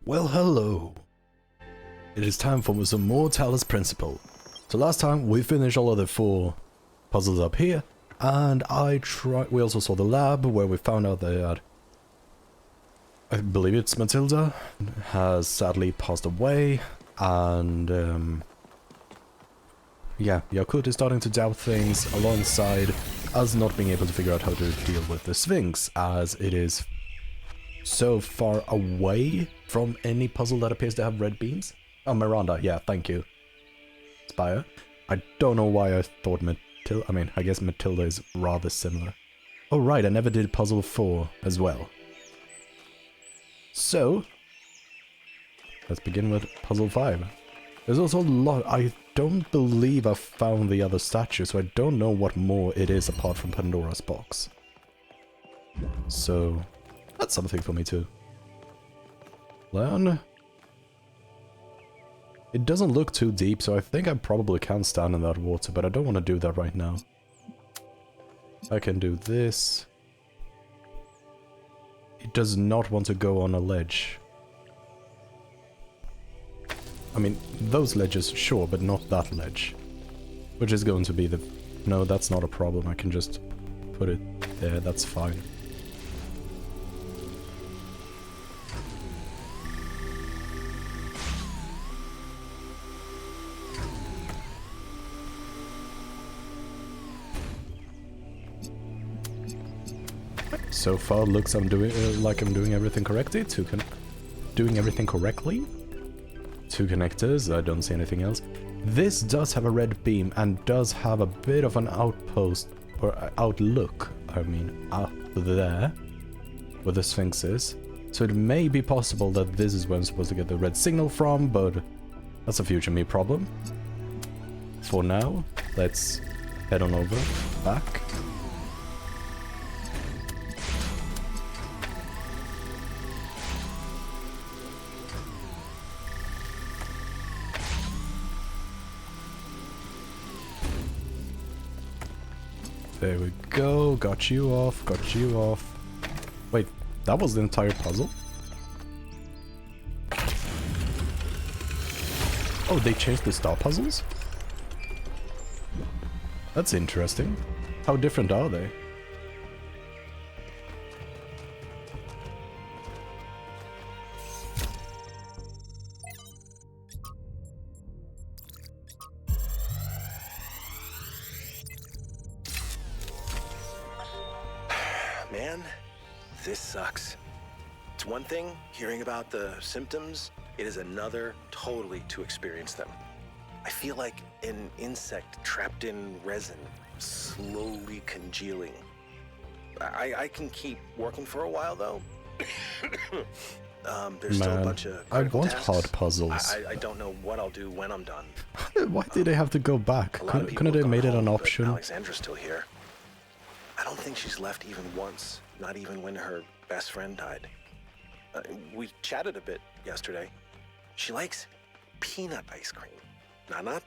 Well, hello. It is time for some more Talos Principle. So last time we finished all of the 4 puzzles up here, and we also saw the lab where we found out that I believe it's Matilda has sadly passed away, and yeah, Yakut is starting to doubt things alongside us not being able to figure out how to deal with the Sphinx, as it is so far away from any puzzle that appears to have red beams. Oh, Miranda, yeah, thank you. Spire. I don't know why I thought Matilda, I guess Matilda is rather similar. Oh right, I never did puzzle 4 as well. So, let's begin with puzzle 5. There's also a lot. I don't believe I've found the other statue, so I don't know what more it is apart from Pandora's box. So, that's something for me to learn. It doesn't look too deep, so I think I probably can stand in that water, but I don't want to do that right now. I can do this. It does not want to go on a ledge. I mean, those ledges, sure, but not that ledge. Which is going to be the... No, that's not a problem. I can just put it there. That's fine. So far, looks like I'm doing everything correctly. Doing everything correctly. 2 connectors. I don't see anything else. This does have a red beam and does have a bit of an outpost or outlook. I mean, up there, where the Sphinx is. So it may be possible that this is where I'm supposed to get the red signal from, but that's a future me problem. For now, let's head on over, back. There we go, got you off, got you off. Wait, that was the entire puzzle? Oh, they changed the star puzzles? That's interesting. How different are they? Man, this sucks. It's one thing hearing about the symptoms, it is another totally to experience them. I feel like an insect trapped in resin, slowly congealing. I can keep working for a while though. There's still a bunch of I want tasks. hard puzzles. I don't know what I'll do when I'm done. Why did they have to go back? Couldn't they have made it an option? Alexandra's still here. I don't think she's left even once, not even when her best friend died. We chatted a bit yesterday. She likes peanut ice cream.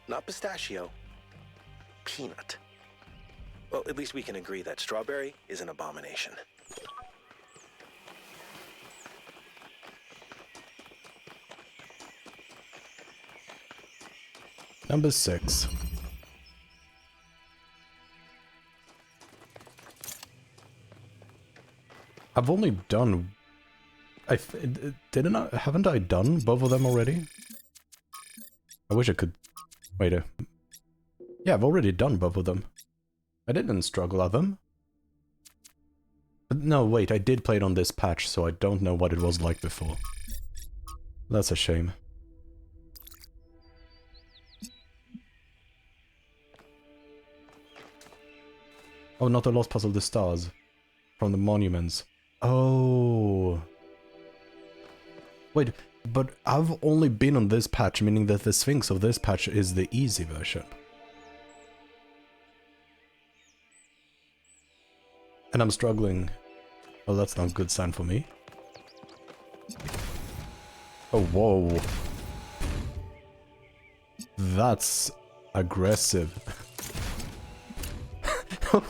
Not pistachio. Peanut. Well, at least we can agree that strawberry is an abomination. Number 6. I've only done... haven't I done both of them already? I wish I could... Wait a... Yeah, I've already done both of them. I didn't struggle at them. But no, wait, I did play it on this patch, so I don't know what it was like before. That's a shame. Oh, not the Lost Puzzle, the stars. From the monuments. Oh. Wait, but I've only been on this patch, meaning that the Sphinx of this patch is the easy version. And I'm struggling. Oh, that's not a good sign for me. Oh, whoa. That's aggressive.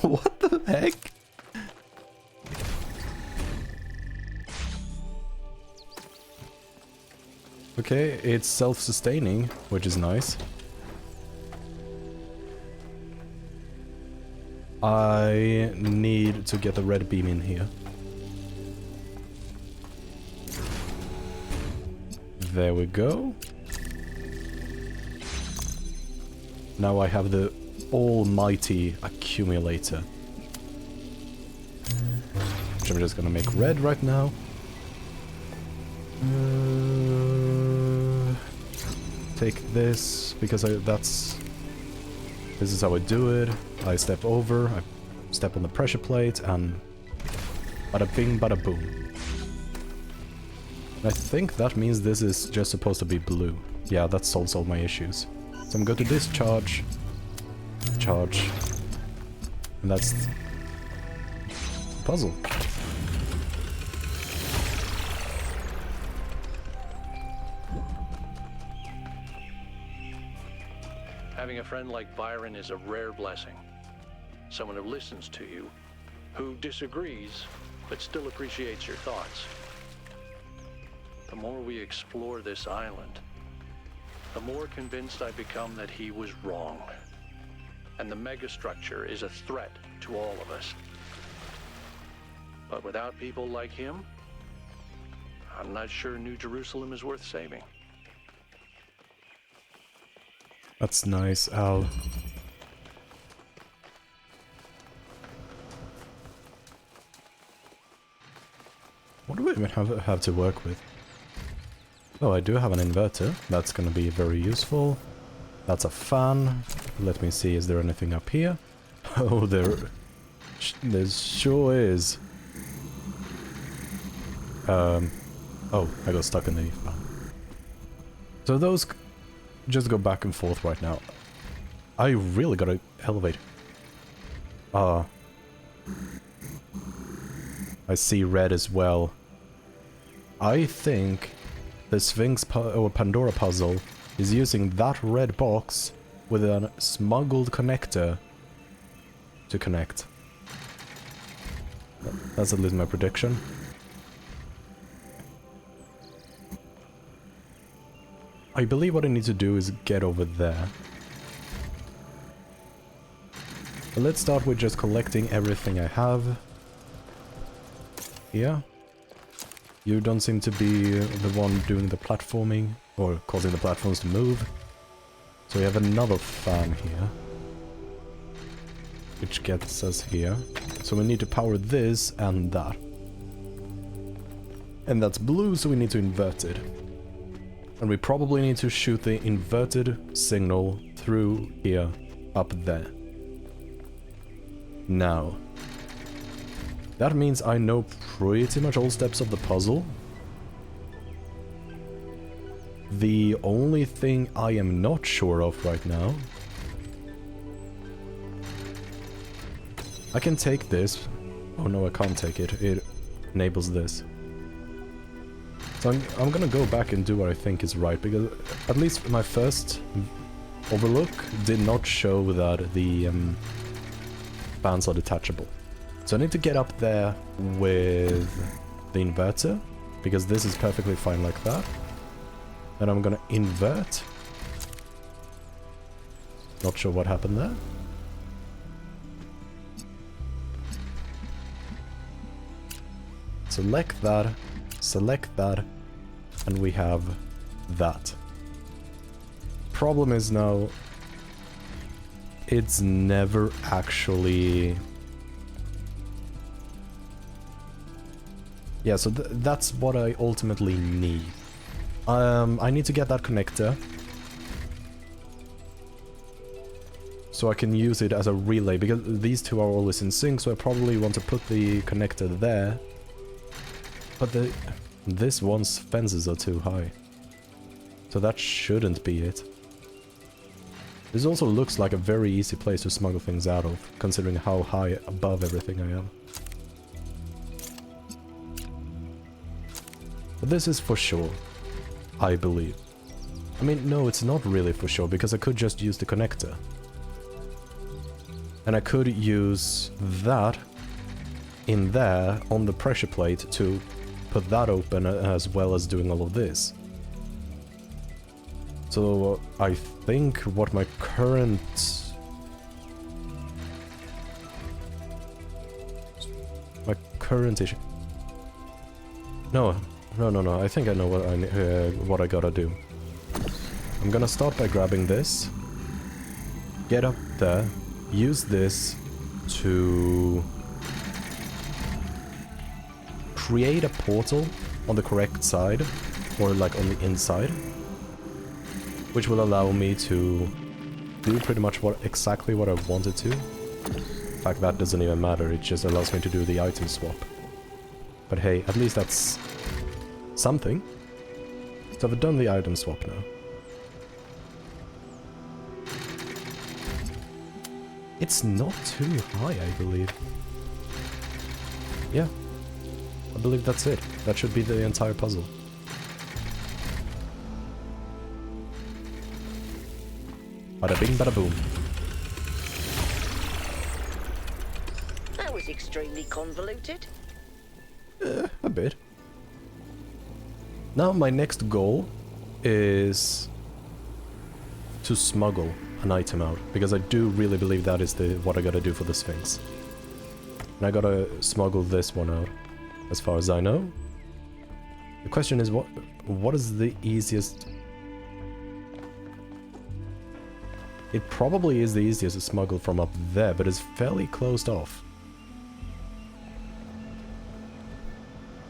What the heck? Okay, it's self-sustaining, which is nice. I need to get the red beam in here. There we go. Now I have the almighty accumulator. Which I'm just gonna make red right now. Take this, because this is how I do it. I step over, I step on the pressure plate, and bada bing, bada boom. I think that means this is just supposed to be blue. Yeah, that solves all my issues. So I'm going to discharge, charge, and that's the puzzle. Having a friend like Byron is a rare blessing. Someone who listens to you, who disagrees, but still appreciates your thoughts. The more we explore this island, the more convinced I become that he was wrong. And the megastructure is a threat to all of us. But without people like him, I'm not sure New Jerusalem is worth saving. That's nice, Al. What do we even have to work with? Oh, I do have an inverter. That's gonna be very useful. That's a fan. Let me see, is there anything up here? Oh, there sure is. Oh, I got stuck in the fan. So those just go back and forth right now. I really gotta elevate. I see red as well. I think the Sphinx or Pandora puzzle is using that red box with a smuggled connector to connect. That's at least my prediction. I believe what I need to do is get over there. But let's start with just collecting everything I have. Here. You don't seem to be the one doing the platforming, or causing the platforms to move. So we have another fan here. Which gets us here. So we need to power this and that. And that's blue, so we need to invert it. And we probably need to shoot the inverted signal through here, up there. Now, that means I know pretty much all steps of the puzzle. The only thing I am not sure of right now... I can take this. Oh no, I can't take it. It enables this. So I'm gonna go back and do what I think is right, because at least my first overlook did not show that the fans are detachable. So I need to get up there with the inverter, because this is perfectly fine like that. And I'm gonna invert. Not sure what happened there. Select that, and we have that. Problem is now, it's never actually... Yeah, so that's what I ultimately need. I need to get that connector, so I can use it as a relay, because these two are always in sync, so I probably want to put the connector there. But this one's fences are too high, so that shouldn't be it. This also looks like a very easy place to smuggle things out of, considering how high above everything I am. But this is for sure, I believe. I mean, no, it's not really for sure, because I could just use the connector. And I could use that in there on the pressure plate to put that open, as well as doing all of this. So I think what my current issue. No. I think I know what I gotta do. I'm gonna start by grabbing this, get up there, use this to create a portal on the correct side, or like on the inside, which will allow me to do pretty much exactly what I wanted to. In fact, that doesn't even matter, it just allows me to do the item swap. But hey, at least that's something. So I've done the item swap now. It's not too high, I believe. Yeah. I believe that's it. That should be the entire puzzle. Bada bing, bada boom. That was extremely convoluted. A bit. Now my next goal is to smuggle an item out, because I do really believe that is what I gotta do for the Sphinx. And I gotta smuggle this one out, as far as I know. The question is, what is the easiest? It probably is the easiest to smuggle from up there, but it's fairly closed off.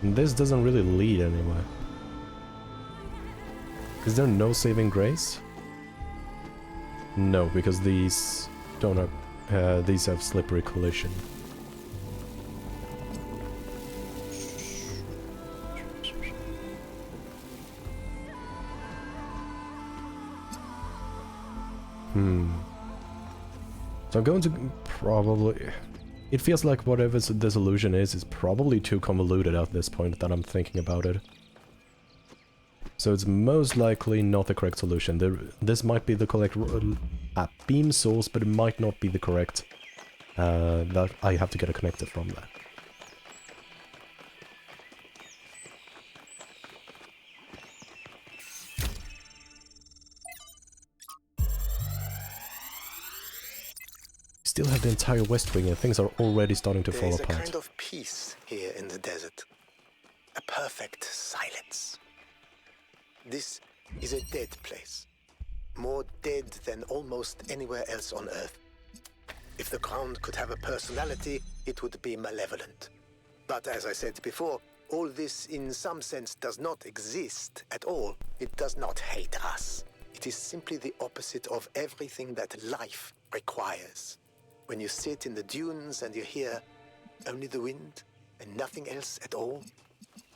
And this doesn't really lead anywhere. Is there no saving grace? No, because these don't have, these have slippery collision. So I'm going to probably... It feels like whatever the solution is probably too convoluted at this point that I'm thinking about it. So it's most likely not the correct solution. This might be the correct beam source, but it might not be the correct... that I have to get a connector from that. Still have the entire West Wing and things are already starting to fall apart. There's a kind of peace here in the desert. A perfect silence. This is a dead place. More dead than almost anywhere else on Earth. If the ground could have a personality, it would be malevolent. But as I said before, all this in some sense does not exist at all. It does not hate us. It is simply the opposite of everything that life requires. When you sit in the dunes and you hear only the wind and nothing else at all,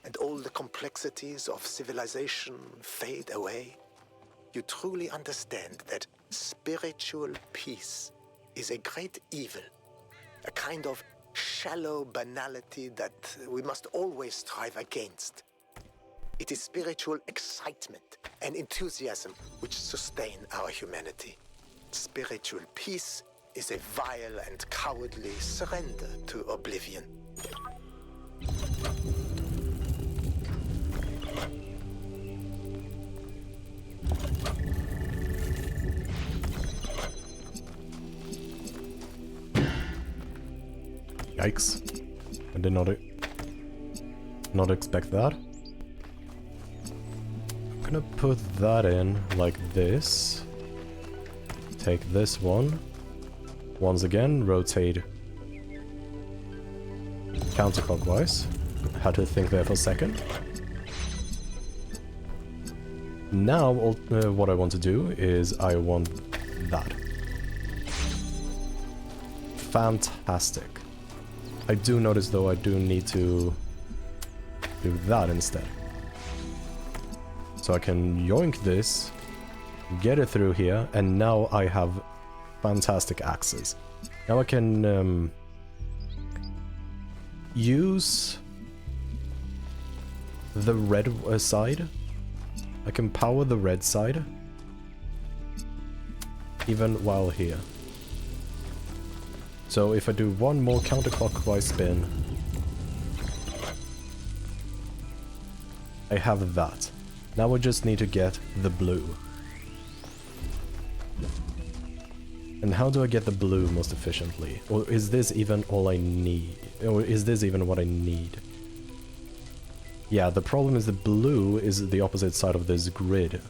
and all the complexities of civilization fade away, you truly understand that spiritual peace is a great evil, a kind of shallow banality that we must always strive against. It is spiritual excitement and enthusiasm which sustain our humanity. Spiritual peace is a vile and cowardly surrender to oblivion. Yikes. I did not expect that. I'm gonna put that in like this. Take this one. Once again, rotate counterclockwise. Had to think there for a second. Now, what I want to do is I want that. Fantastic. I do notice, though, I do need to do that instead. So I can yoink this, get it through here, and now I have fantastic axes. Now I can use the red side. I can power the red side even while here. So if I do one more counterclockwise spin, I have that. Now I just need to get the blue. And how do I get the blue most efficiently? Or is this even all I need? Or is this even what I need? Yeah, the problem is the blue is the opposite side of this grid.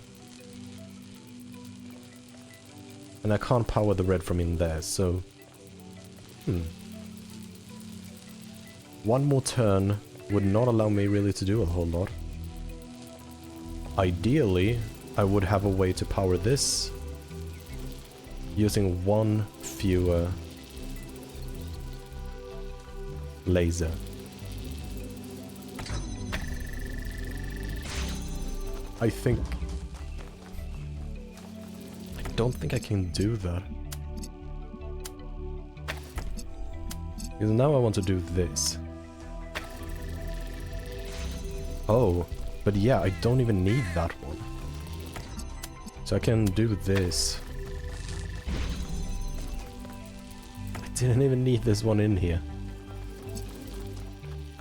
And I can't power the red from in there, so... One more turn would not allow me really to do a whole lot. Ideally, I would have a way to power this using one fewer laser. I don't think I can do that. Because now I want to do this. Oh, but yeah, I don't even need that one. So I can do this. I didn't even need this one in here.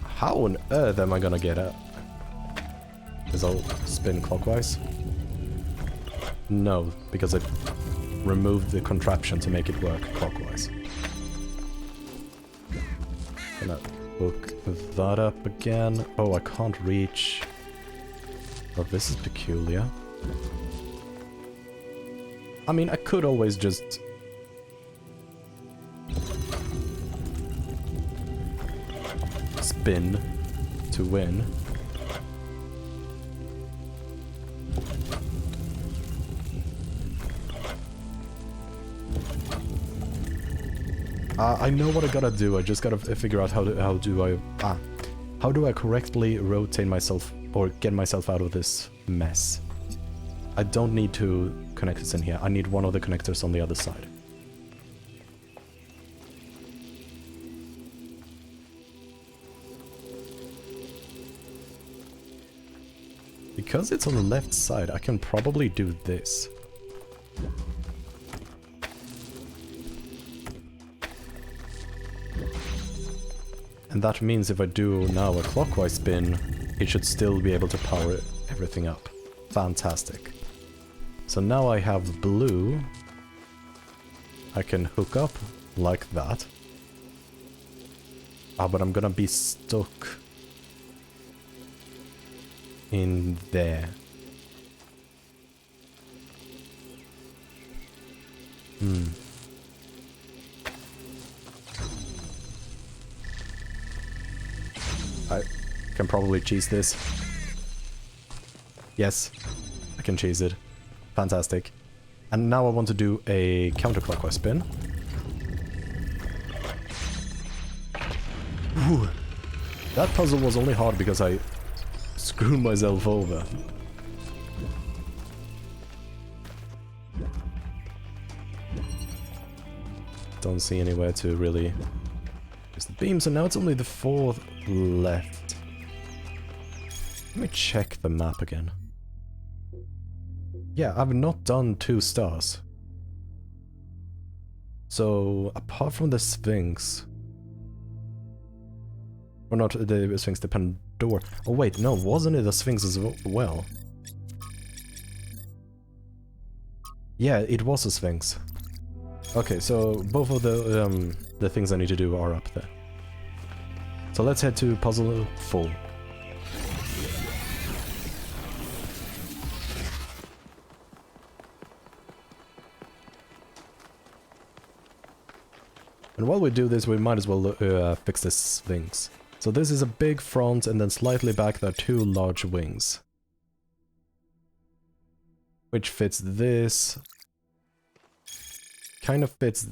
How on earth am I gonna get out? Because I'll spin clockwise. No, because I removed the contraption to make it work clockwise. Gonna hook that up again. Oh, I can't reach. Oh, this is peculiar. I mean, I could always just... spin to win. I know what I gotta do. I just gotta figure out how do I correctly rotate myself or get myself out of this mess. I don't need two connectors in here. I need one of the connectors on the other side. Because it's on the left side, I can probably do this. And that means if I do now a clockwise spin, it should still be able to power everything up. Fantastic. So now I have blue. I can hook up like that. Ah, but I'm gonna be stuck in there. I can probably cheese this. Yes, I can cheese it. Fantastic. And now I want to do a counterclockwise spin. Whew. That puzzle was only hard because I screwed myself over. Don't see anywhere to really use the beams, and now it's only the fourth left. Let me check the map again. Yeah, I've not done 2 stars. So, apart from the Sphinx... Or not the Sphinx, the Pandora. Oh wait, no, wasn't it a Sphinx as well? Yeah, it was a Sphinx. Okay, so both of the things I need to do are up there. So let's head to puzzle 4. And while we do this, we might as well fix this Sphinx. So this is a big front, and then slightly back there are 2 large wings. Which fits this. Kind of fits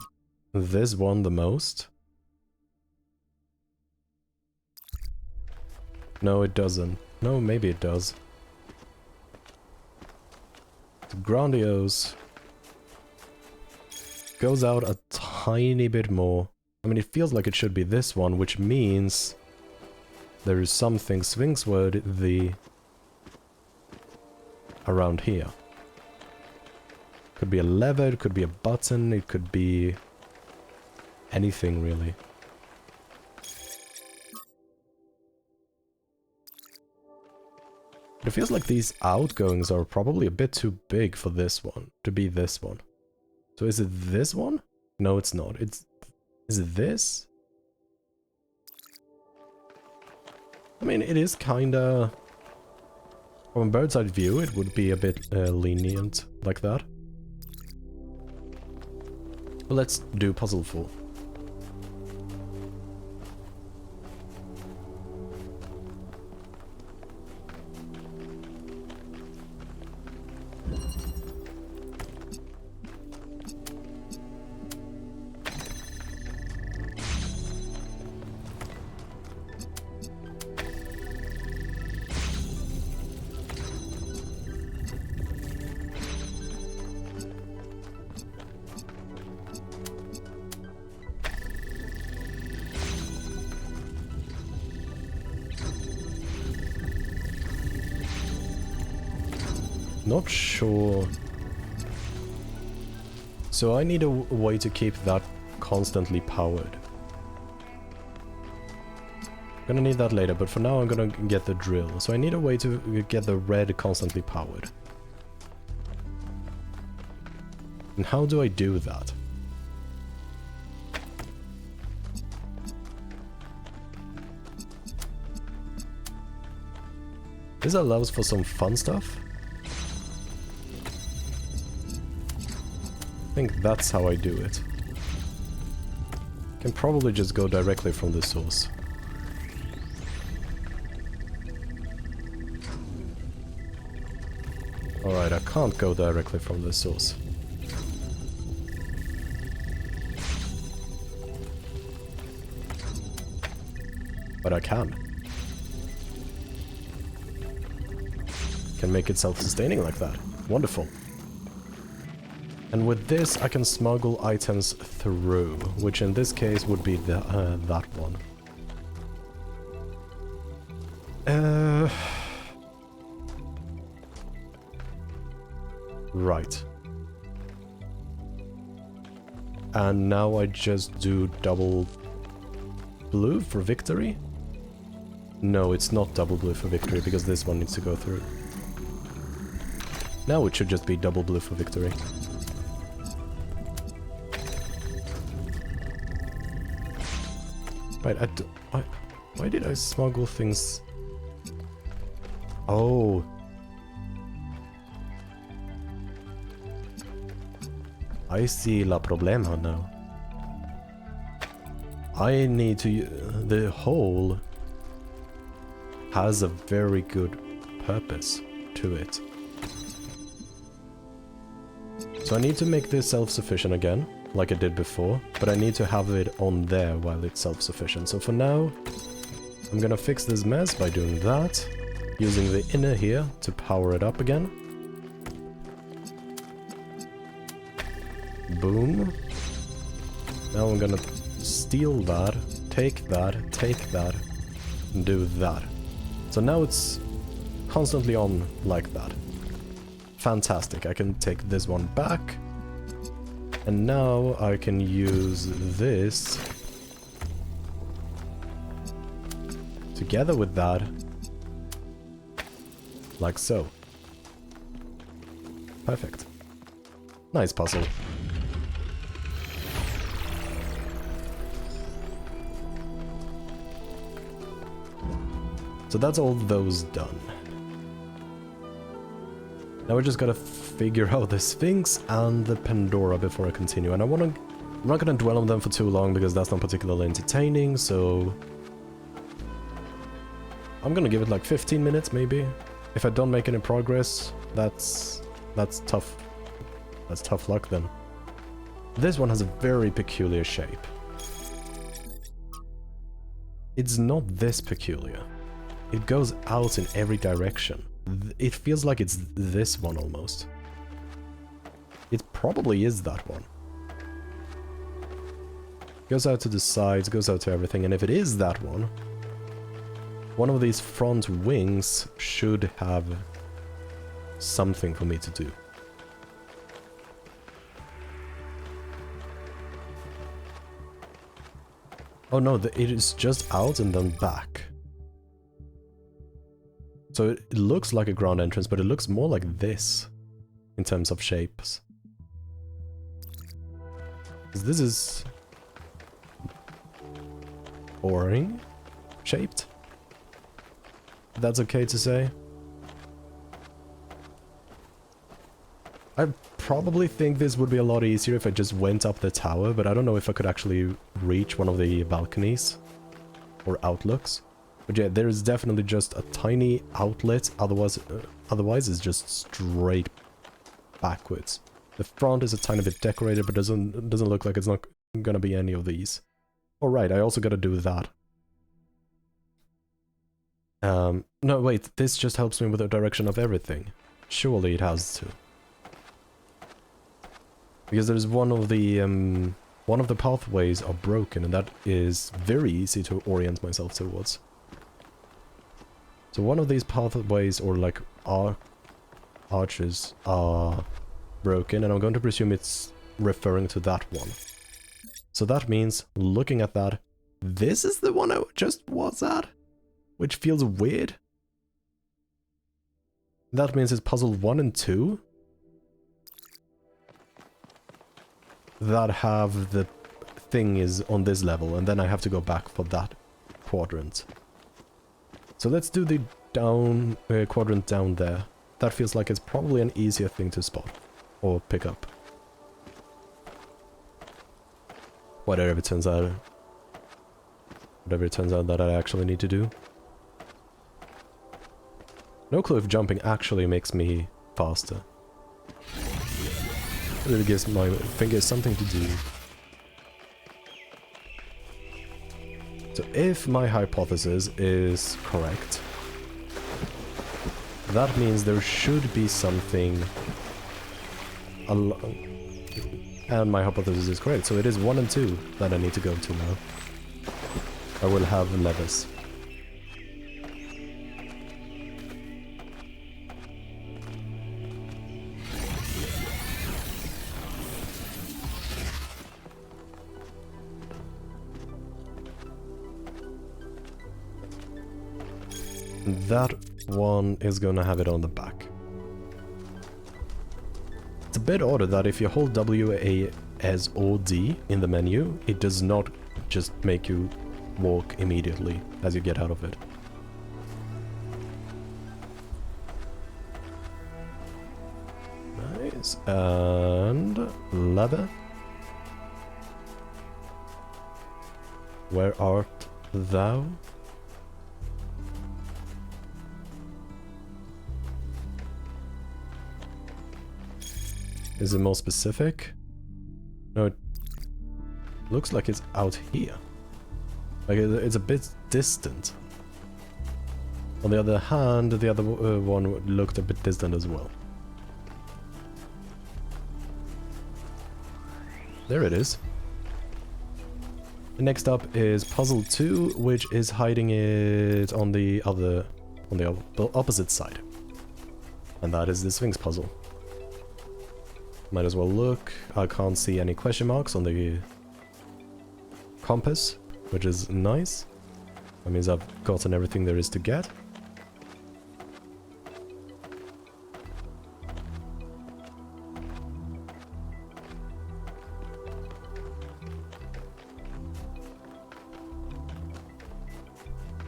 this one the most. No, it doesn't. No, maybe it does. It's grandiose. Goes out a tiny bit more. I mean, it feels like it should be this one, which means there is something Sphinx-worthy around here. Could be a lever, it could be a button, it could be anything really. But it feels like these outgoings are probably a bit too big for this one, to be this one. So is it this one? No, it's not. It's... Is it this? I mean, it is kinda... From a bird's eye view, it would be a bit lenient like that. But let's do puzzle 4. Not sure. So I need a way to keep that constantly powered. Gonna need that later, but for now I'm gonna get the drill. So I need a way to get the red constantly powered. And how do I do that? This allows for some fun stuff. I think that's how I do it. Can probably just go directly from the source. Alright, I can't go directly from the source. But I can. Can make it self-sustaining like that. Wonderful. And with this, I can smuggle items through, which in this case would be the, that one. Right. And now I just do double blue for victory? No, it's not double blue for victory, because this one needs to go through. Now it should just be double blue for victory. Right, why did I smuggle things? Oh. I see la problema now. I need to... The hole has a very good purpose to it. So I need to make this self-sufficient again, like I did before, but I need to have it on there while it's self-sufficient. So for now, I'm gonna fix this mess by doing that, using the inner here to power it up again. Boom. Now I'm gonna steal that, take that, and do that. So now it's constantly on like that. Fantastic, I can take this one back. And now I can use this together with that, like so. Perfect. Nice puzzle. So that's all those done. Now we just gotta figure out the Sphinx and the Pandora before I continue. And I'm not gonna dwell on them for too long because that's not particularly entertaining, so... I'm gonna give it like 15 minutes maybe. If I don't make any progress, that's tough. That's tough luck then. This one has a very peculiar shape. It's not this peculiar. It goes out in every direction. It feels like it's this one almost. It probably is that one. Goes out to the sides, goes out to everything, and if it is that one of these front wings should have something for me to do. Oh no, it is just out and then back. So it looks like a ground entrance, but it looks more like this in terms of shapes. 'Cause this is boring shaped. That's okay to say. I probably think this would be a lot easier if I just went up the tower, but I don't know if I could actually reach one of the balconies or outlooks. But yeah, there is definitely just a tiny outlet, otherwise it's just straight backwards. The front is a tiny bit decorated, but doesn't look like it's not gonna be any of these. Alright, I also gotta do that. No, wait, this just helps me with the direction of everything. Surely it has to. Because there's one of the pathways are broken, and that is very easy to orient myself towards. So one of these pathways, or like arches, are broken, and I'm going to presume it's referring to that one. So that means, looking at that, this is the one I just was at, which feels weird. That means it's puzzle 1 and 2 that have the thing is on this level, and then I have to go back for that quadrant. So let's do the down quadrant down there. That feels like it's probably an easier thing to spot or pick up. Whatever it turns out. Whatever it turns out that I actually need to do. No clue if jumping actually makes me faster. But it gives my fingers something to do. So if my hypothesis is correct, that means there should be something and my hypothesis is correct, so it is 1 and 2 that I need to go to now. I will have levers. That one is gonna have it on the back. It's a bit odd that if you hold W, A, S, or D in the menu, it does not just make you walk immediately as you get out of it. Nice. And leather. Where art thou? Is it more specific? No, it looks like it's out here. Like it's a bit distant. On the other hand, the other one looked a bit distant as well. There it is. Next up is puzzle 2, which is hiding it on the opposite side. And that is the Sphinx puzzle. Might as well look. I can't see any question marks on the compass, which is nice. That means I've gotten everything there is to get.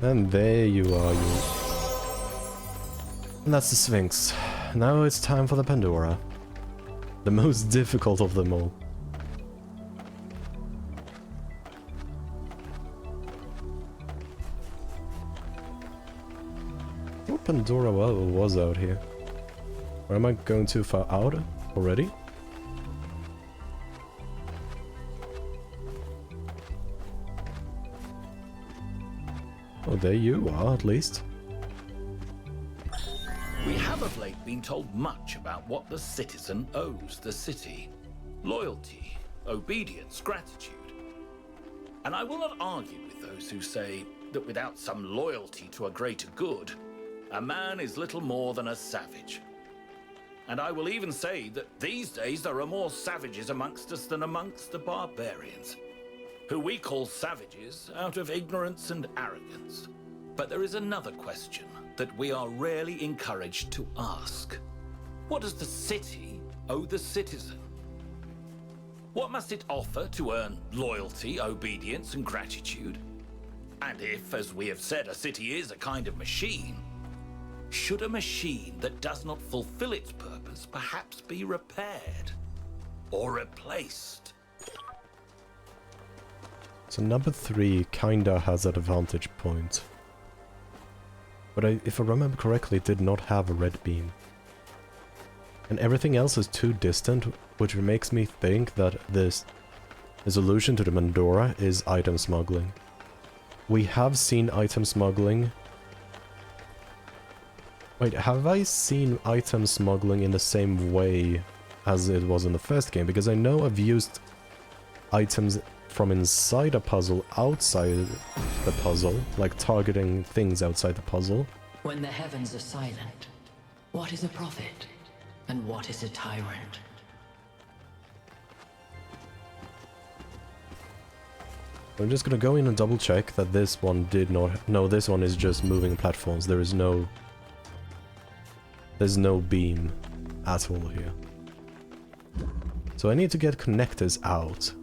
And there you are, you. And that's the Sphinx. Now it's time for the Pandora. The most difficult of them all. Oh, Pandora was out here. Or am I going too far out already? Oh, there you are, at least. We have of late been told much about what the citizen owes the city. Loyalty, obedience, gratitude. And I will not argue with those who say that without some loyalty to a greater good, a man is little more than a savage. And I will even say that these days there are more savages amongst us than amongst the barbarians, who we call savages out of ignorance and arrogance. But there is another question that we are rarely encouraged to ask. What does the city owe the citizen? What must it offer to earn loyalty, obedience, and gratitude? And if, as we have said, a city is a kind of machine, should a machine that does not fulfill its purpose perhaps be repaired or replaced? So number 3 kinda has an advantage point. But if I remember correctly, it did not have a red beam. And everything else is too distant, which makes me think that the solution to the Pandora is item smuggling. We have seen item smuggling. Wait, have I seen item smuggling in the same way as it was in the first game? Because I know I've used items from inside a puzzle outside the puzzle, like targeting things outside the puzzle. When the heavens are silent, what is a prophet? And what is a tyrant? I'm just gonna go in and double check that this one did not... No, this one is just moving platforms. There's no beam at all here. So I need to get connectors out.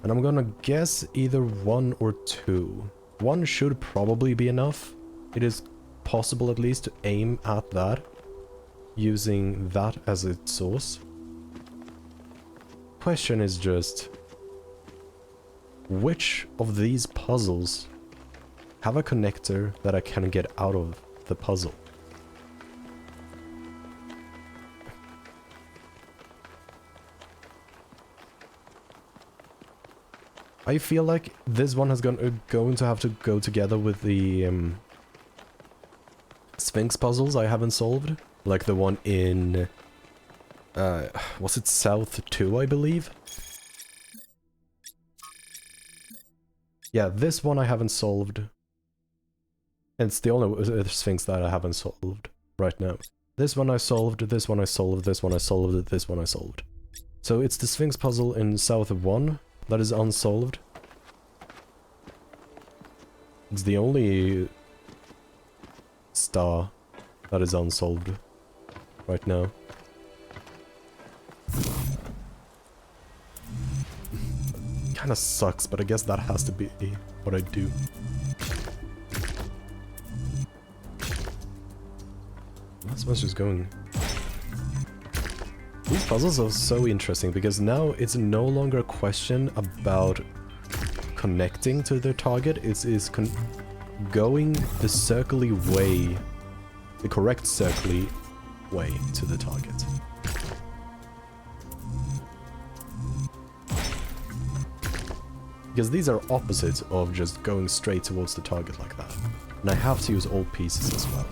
And I'm gonna guess either 1 or 2. 1 should probably be enough. It is possible at least to aim at that, using that as its source. Question is just, which of these puzzles have a connector that I can get out of the puzzle? I feel like this one is going to have to go together with the Sphinx puzzles I haven't solved. Like the one in... was it South 2, I believe? Yeah, this one I haven't solved. And it's the only Sphinx that I haven't solved right now. This one I solved, this one I solved, this one I solved, this one I solved. So it's the Sphinx puzzle in South 1 that is unsolved. It's the only star that is unsolved right now. Kinda sucks, but I guess that has to be what I do. This one's just going... These puzzles are so interesting because now it's no longer a question about connecting to their target, it's going the circly way, the correct circly way to the target. Because these are opposites of just going straight towards the target like that. And I have to use all pieces as well.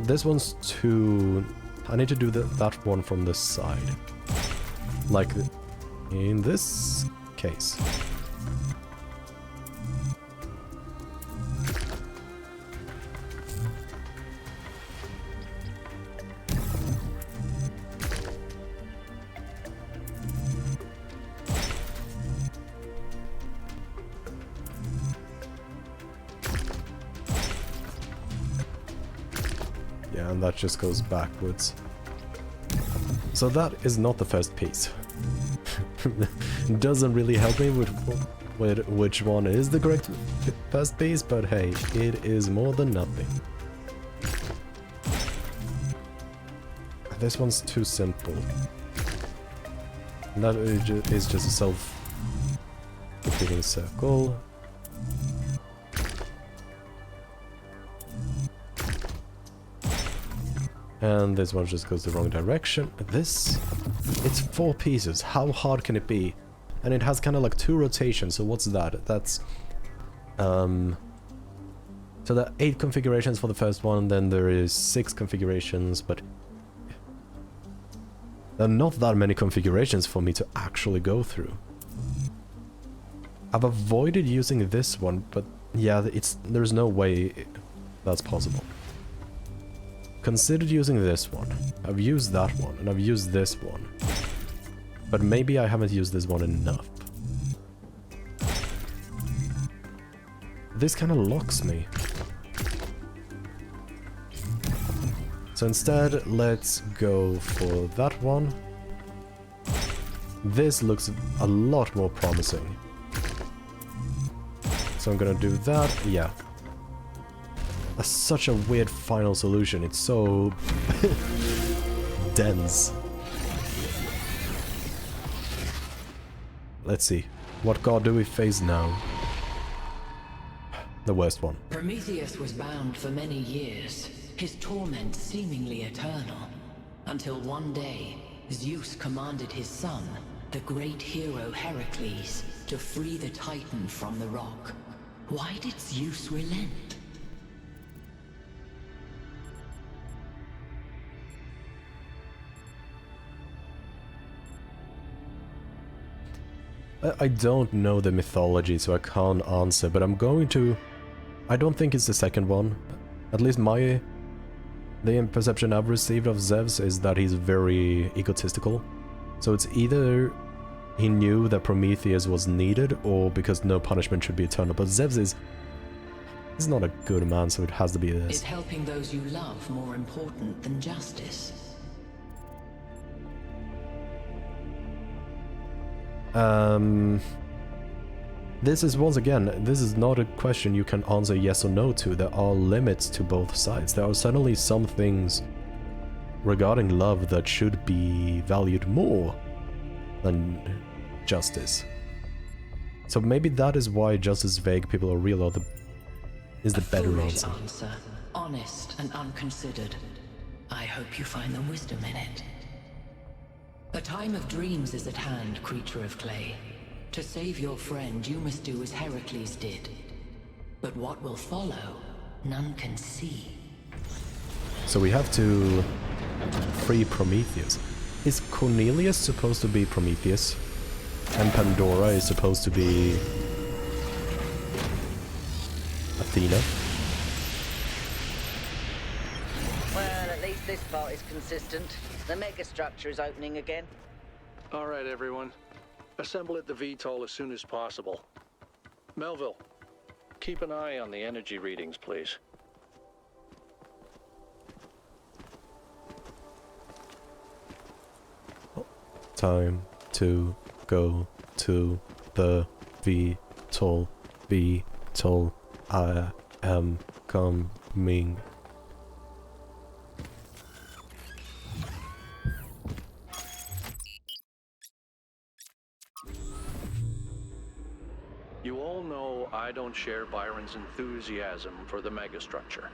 This one's too... I need to do that one from this side. Like in this case. Yeah, and that just goes backwards. So that is not the first piece. Doesn't really help me with which one is the correct first piece, but hey, it is more than nothing. This one's too simple. And that is just a self-repeating circle. And this one just goes the wrong direction. This, it's 4 pieces. How hard can it be? And it has kind of like 2 rotations, so what's that? That's... So there are 8 configurations for the first one, then there is 6 configurations, but... There are not that many configurations for me to actually go through. I've avoided using this one, but yeah, there's no way that's possible. Considered using this one. I've used that one, and I've used this one. But maybe I haven't used this one enough. This kind of locks me. So instead, let's go for that one. This looks a lot more promising. So I'm gonna do that, yeah. That's such a weird final solution, it's so dense. Let's see, what god do we face now? The worst one. Prometheus was bound for many years, his torment seemingly eternal, until one day, Zeus commanded his son, the great hero Heracles, to free the Titan from the rock. Why did Zeus relent? I don't know the mythology, so I can't answer, but I'm going to... I don't think it's the second one. At least the perception I've received of Zeus is that he's very egotistical. So it's either he knew that Prometheus was needed, or because no punishment should be eternal. But Zeus is... he's not a good man, so it has to be this. Is helping those you love more important than justice? This is, once again, this is not a question you can answer yes or no to. There are limits to both sides. There are certainly some things regarding love that should be valued more than justice. So maybe that is why justice vague, people are real, or is the better Foolish answer. answer, honest and unconsidered. I hope you find the wisdom in it. The time of dreams is at hand, creature of clay. To save your friend, you must do as Heracles did. But what will follow, none can see. So we have to free Prometheus. Is Cornelius supposed to be Prometheus? And Pandora is supposed to be Athena? Well, at least this part is consistent. The megastructure is opening again. All right, everyone. Assemble at the VTOL as soon as possible. Melville, keep an eye on the energy readings, please. Time to go to the VTOL. VTOL, I am coming. You all know I don't share Byron's enthusiasm for the megastructure.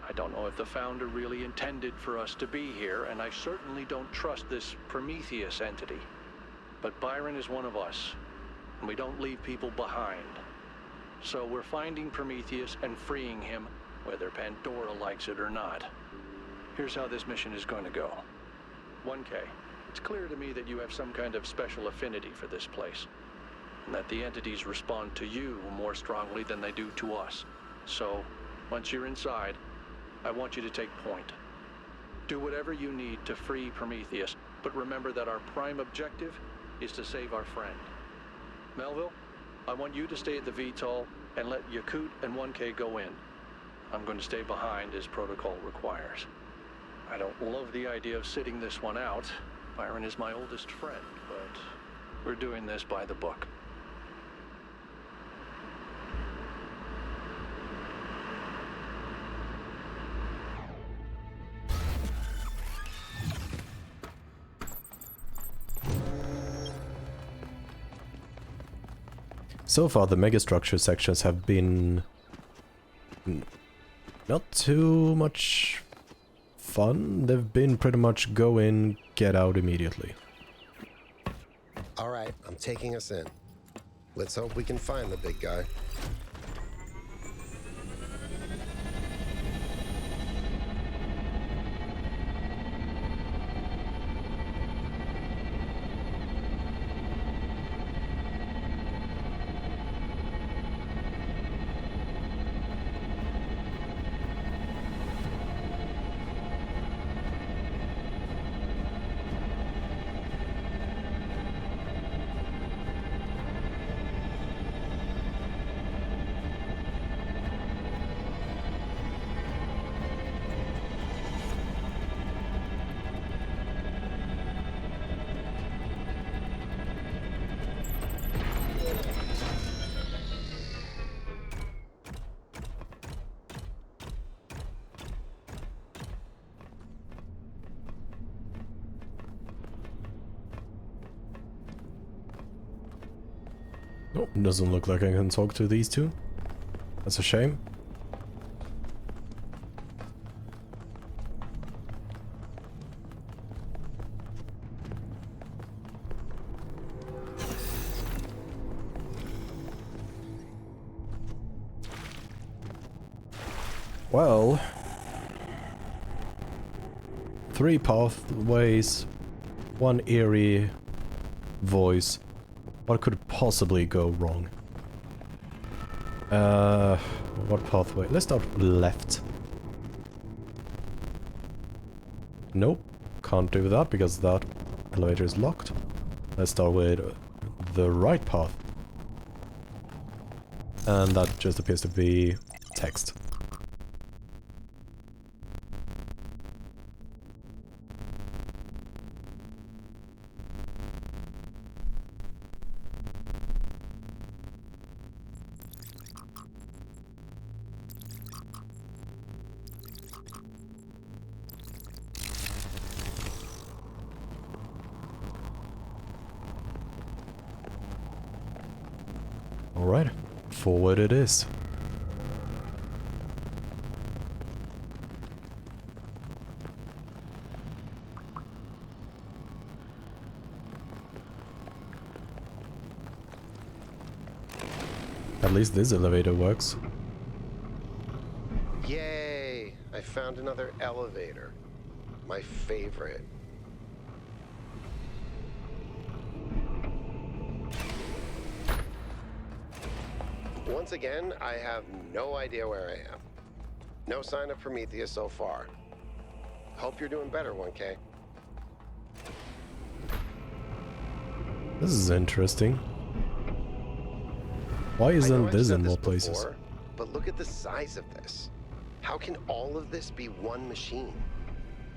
I don't know if the Founder really intended for us to be here, and I certainly don't trust this Prometheus entity. But Byron is one of us, and we don't leave people behind. So we're finding Prometheus and freeing him, whether Pandora likes it or not. Here's how this mission is going to go. 1K, it's clear to me that you have some kind of special affinity for this place, and that the entities respond to you more strongly than they do to us. So, once you're inside, I want you to take point. Do whatever you need to free Prometheus, but remember that our prime objective is to save our friend. Melville, I want you to stay at the VTOL and let Yakut and 1K go in. I'm going to stay behind as protocol requires. I don't love the idea of sitting this one out. Byron is my oldest friend, but we're doing this by the book. So far, the megastructure sections have been not too much fun. They've been pretty much go in, get out immediately. All right, I'm taking us in. Let's hope we can find the big guy. Oh, doesn't look like I can talk to these two. That's a shame. Well, 3 pathways, 1 eerie voice. What could possibly go wrong? What pathway? Let's start left. Nope, can't do that because that elevator is locked. Let's start with the right path. And that just appears to be text. Alright, forward it is. At least this elevator works. Yay! I found another elevator. My favorite. Once again, I have no idea where I am. No sign of Prometheus so far. Hope you're doing better, 1K. This is interesting. Why I know isn't I've this said in more this places? before, but look at the size of this. How can all of this be one machine?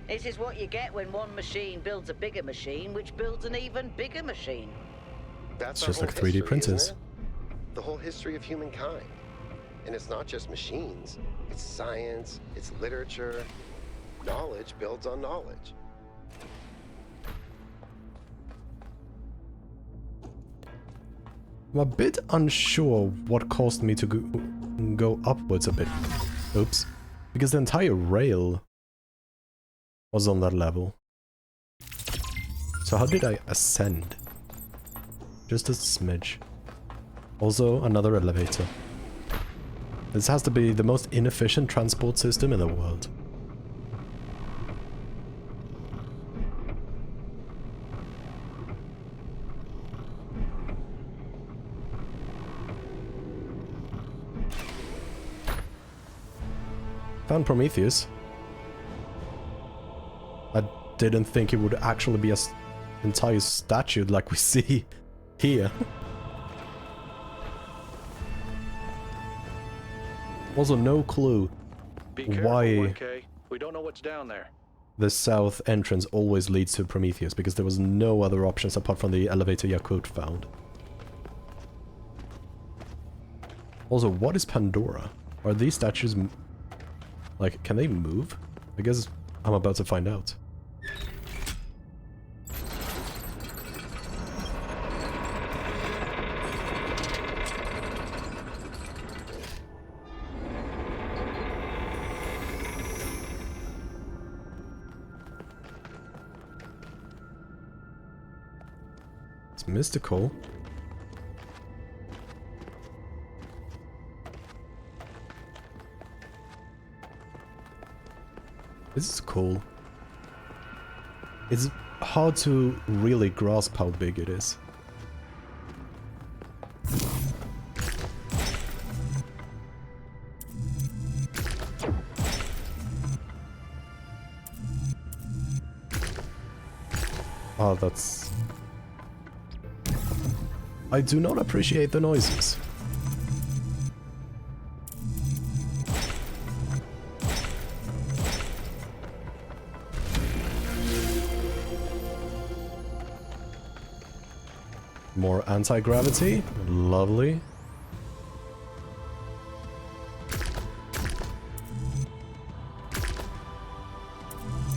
This is what you get when one machine builds a bigger machine, which builds an even bigger machine. That's It's our just whole like 3D history, printers. isn't it? The whole history of humankind. And it's not just machines. It's science, it's literature. Knowledge builds on knowledge. I'm a bit unsure what caused me to go upwards a bit. Oops. Because the entire rail was on that level. So how did I ascend? Just a smidge. Also, another elevator. This has to be the most inefficient transport system in the world. Found Prometheus. I didn't think it would actually be an entire statue like we see here. Also, no clue Be careful, why 1K. We don't know what's down there. the south entrance always leads to Prometheus, because there was no other options apart from the elevator Yakut found. Also, what is Pandora? Are these statues... like, can they move? I guess I'm about to find out. It's mystical. This is cool. It's hard to really grasp how big it is. Oh, that's... I do not appreciate the noises. More anti-gravity. Lovely.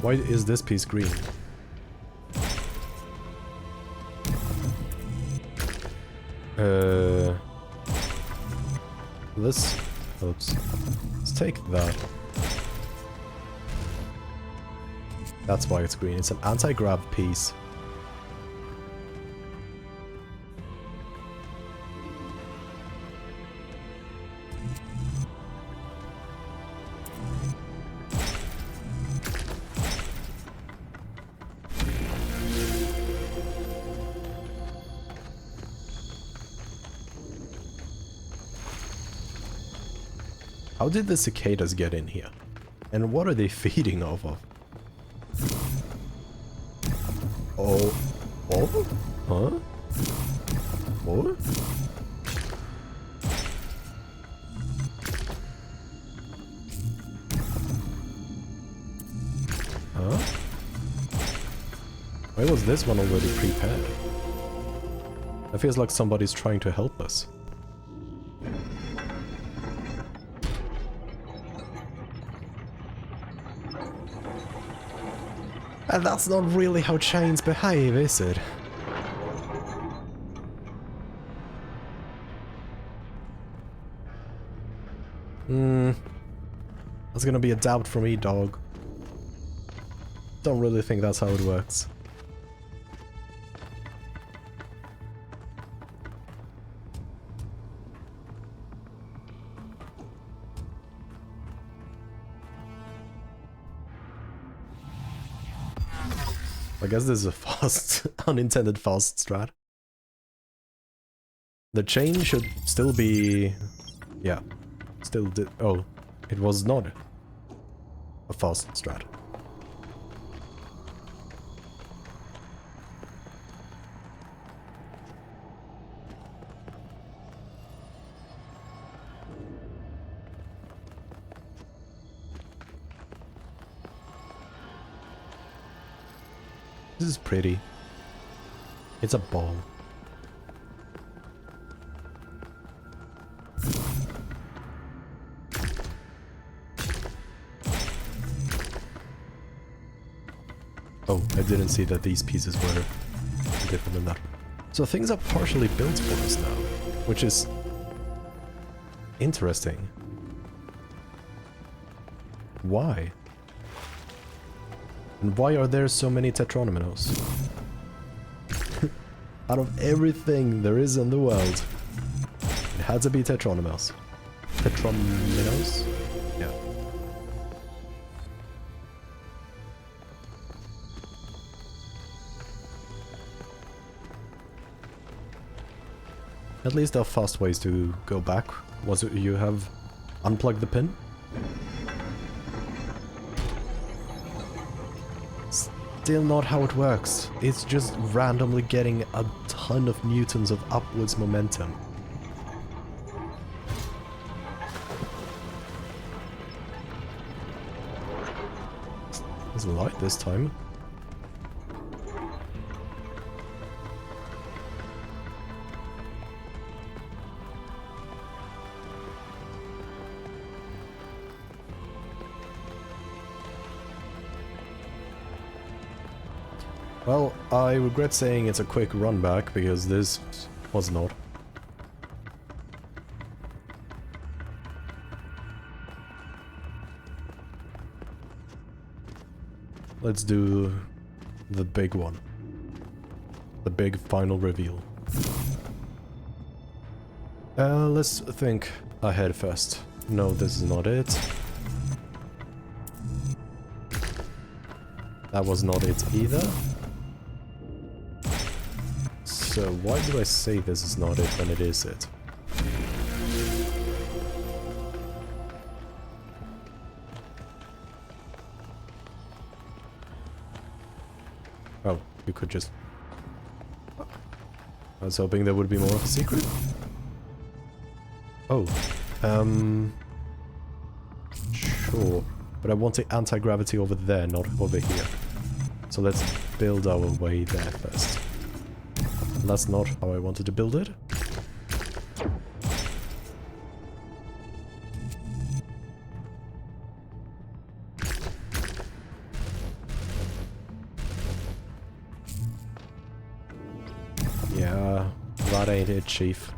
Why is this piece green? This... Oops. Let's take that. That's why it's green. It's an anti-grav piece. How did the cicadas get in here? And what are they feeding off of? Oh. Oh? Huh? What? Huh? Why was this one already prepared? It feels like somebody's trying to help us. And that's not really how chains behave, is it? That's gonna be a doubt for me, dog. Don't really think that's how it works. I guess this is a fast, unintended fast strat. The chain should still be... yeah, still did... oh, it was not a fast strat. This is pretty. It's a ball. Oh, I didn't see that these pieces were different than that. So things are partially built for us now, which is interesting. Why? And why are there so many Tetronyminos? Out of everything there is in the world, it had to be Tetronyminos. Tetronyminos? Yeah. At least there are fast ways to go back once you have unplugged the pin. Still not how it works. It's just randomly getting a ton of newtons of upwards momentum. There's a light this time. Well, I regret saying it's a quick run back, because this was not. Let's do the big one. The big final reveal. Let's think ahead first. No, this is not it. That was not it either. So why do I say this is not it when it is it? Oh, you could just... I was hoping there would be more of a secret. Oh, sure. But I want the anti-gravity over there, not over here. So let's build our way there first. That's not how I wanted to build it. Yeah, that ain't it, Chief.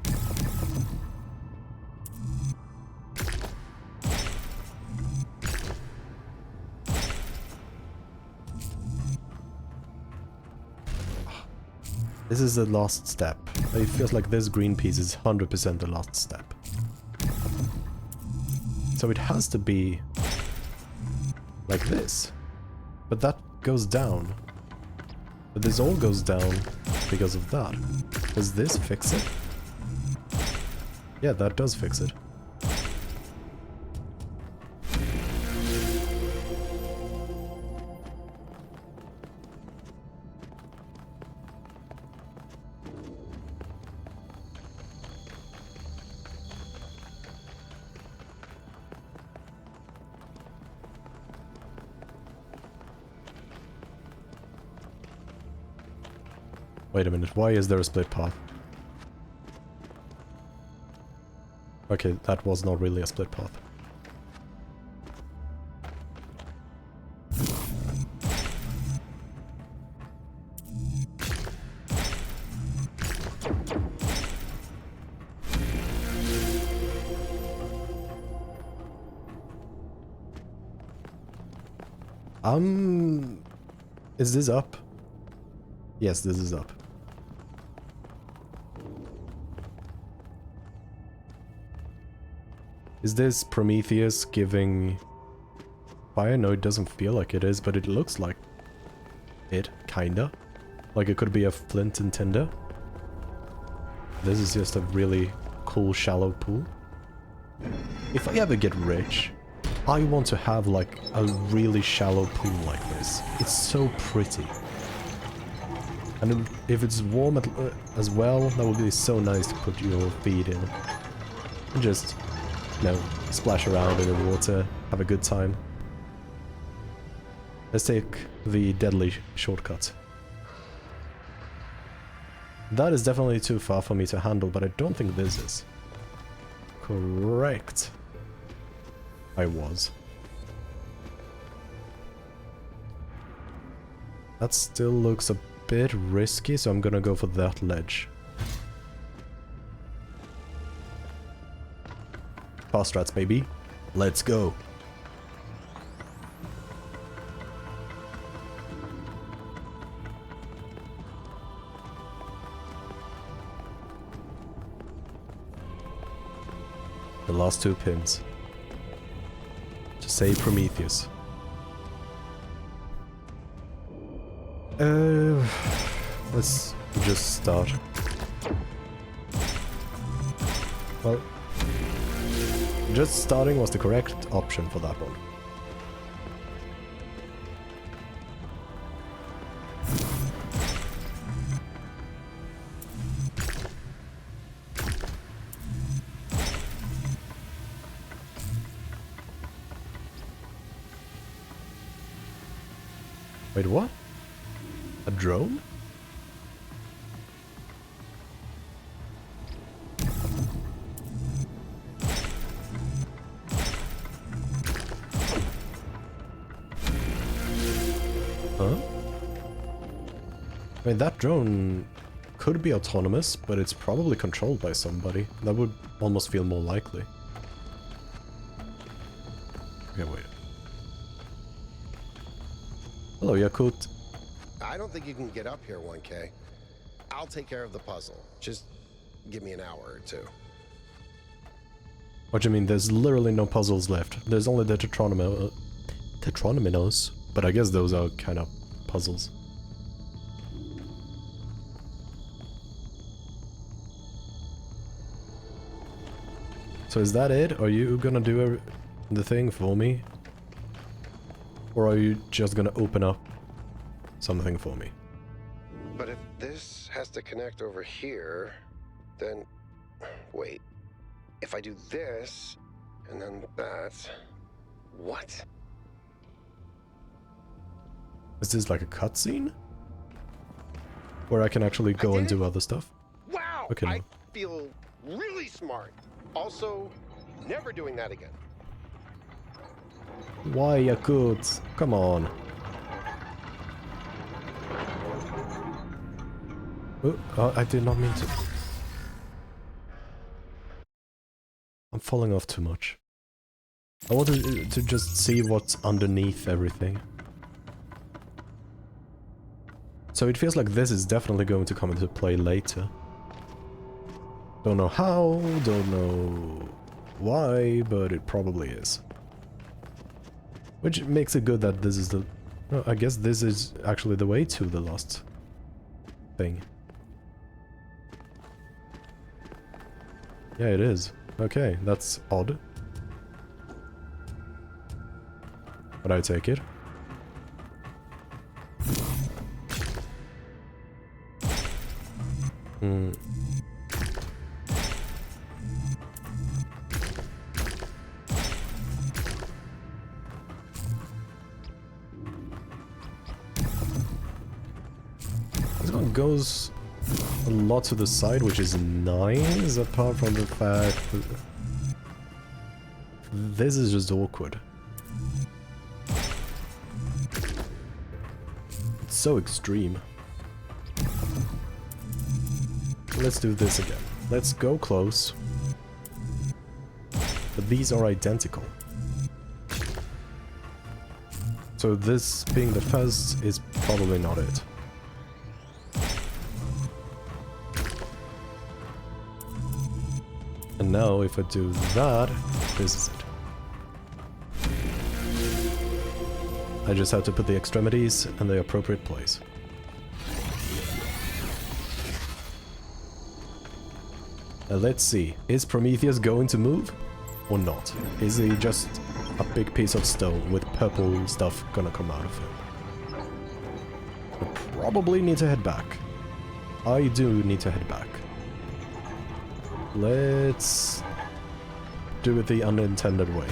This is the last step. It feels like this green piece is 100% the last step. So it has to be like this. But that goes down. But this all goes down because of that. Does this fix it? Yeah, that does fix it. Wait a minute, why is there a split path? Okay, that was not really a split path. Is this up? Yes, this is up. Is this Prometheus giving fire? No, it doesn't feel like it is, but it looks like it, kinda. Like it could be a flint and tinder. This is just a really cool shallow pool. If I ever get rich, I want to have like a really shallow pool like this. It's so pretty. And if it's warm as well, that would be so nice to put your feet in. And just, you know, splash around in the water, have a good time. Let's take the deadly shortcut. That is definitely too far for me to handle, but I don't think this is. Correct. I was. That still looks a bit risky, so I'm gonna go for that ledge. Fast rats, baby. Let's go. The last two pins. To save Prometheus. Let's just start. Well, just starting was the correct option for that one. Wait, what? A drone? Huh? I mean, that drone could be autonomous, but it's probably controlled by somebody. That would almost feel more likely. Okay, wait. Hello, Yakut. I don't think you can get up here, 1K. I'll take care of the puzzle. Just give me an hour or two. What do you mean? There's literally no puzzles left. There's only the Tetronominos, but I guess those are kind of puzzles. So is that it? Are you gonna do the thing for me? Or are you just gonna open up something for me? But if this has to connect over here, then... Wait. If I do this, and then that... What? Is this like a cutscene? Where I can actually go and do other stuff? Wow! Okay, I no. feel really smart. Also, never doing that again. Why, Yakut? Come on. Oh, I did not mean to. I'm falling off too much. I wanted to just see what's underneath everything. So it feels like this is definitely going to come into play later. Don't know how, don't know why, but it probably is. Which makes it good that this is the... Well, I guess this is actually the way to the lost thing. Yeah, it is. Okay, that's odd. But I take it. Hmm. This one goes a lot to the side, which is nice, apart from the fact that this is just awkward. It's so extreme. Let's do this again. Let's go close. But these are identical. So this being the first is probably not it. And now if I do that, this is it. I just have to put the extremities in the appropriate place. Let's see, is Prometheus going to move or not? Is he just a big piece of stone with purple stuff gonna come out of him? I probably need to head back. I do need to head back. Let's do it the unintended way.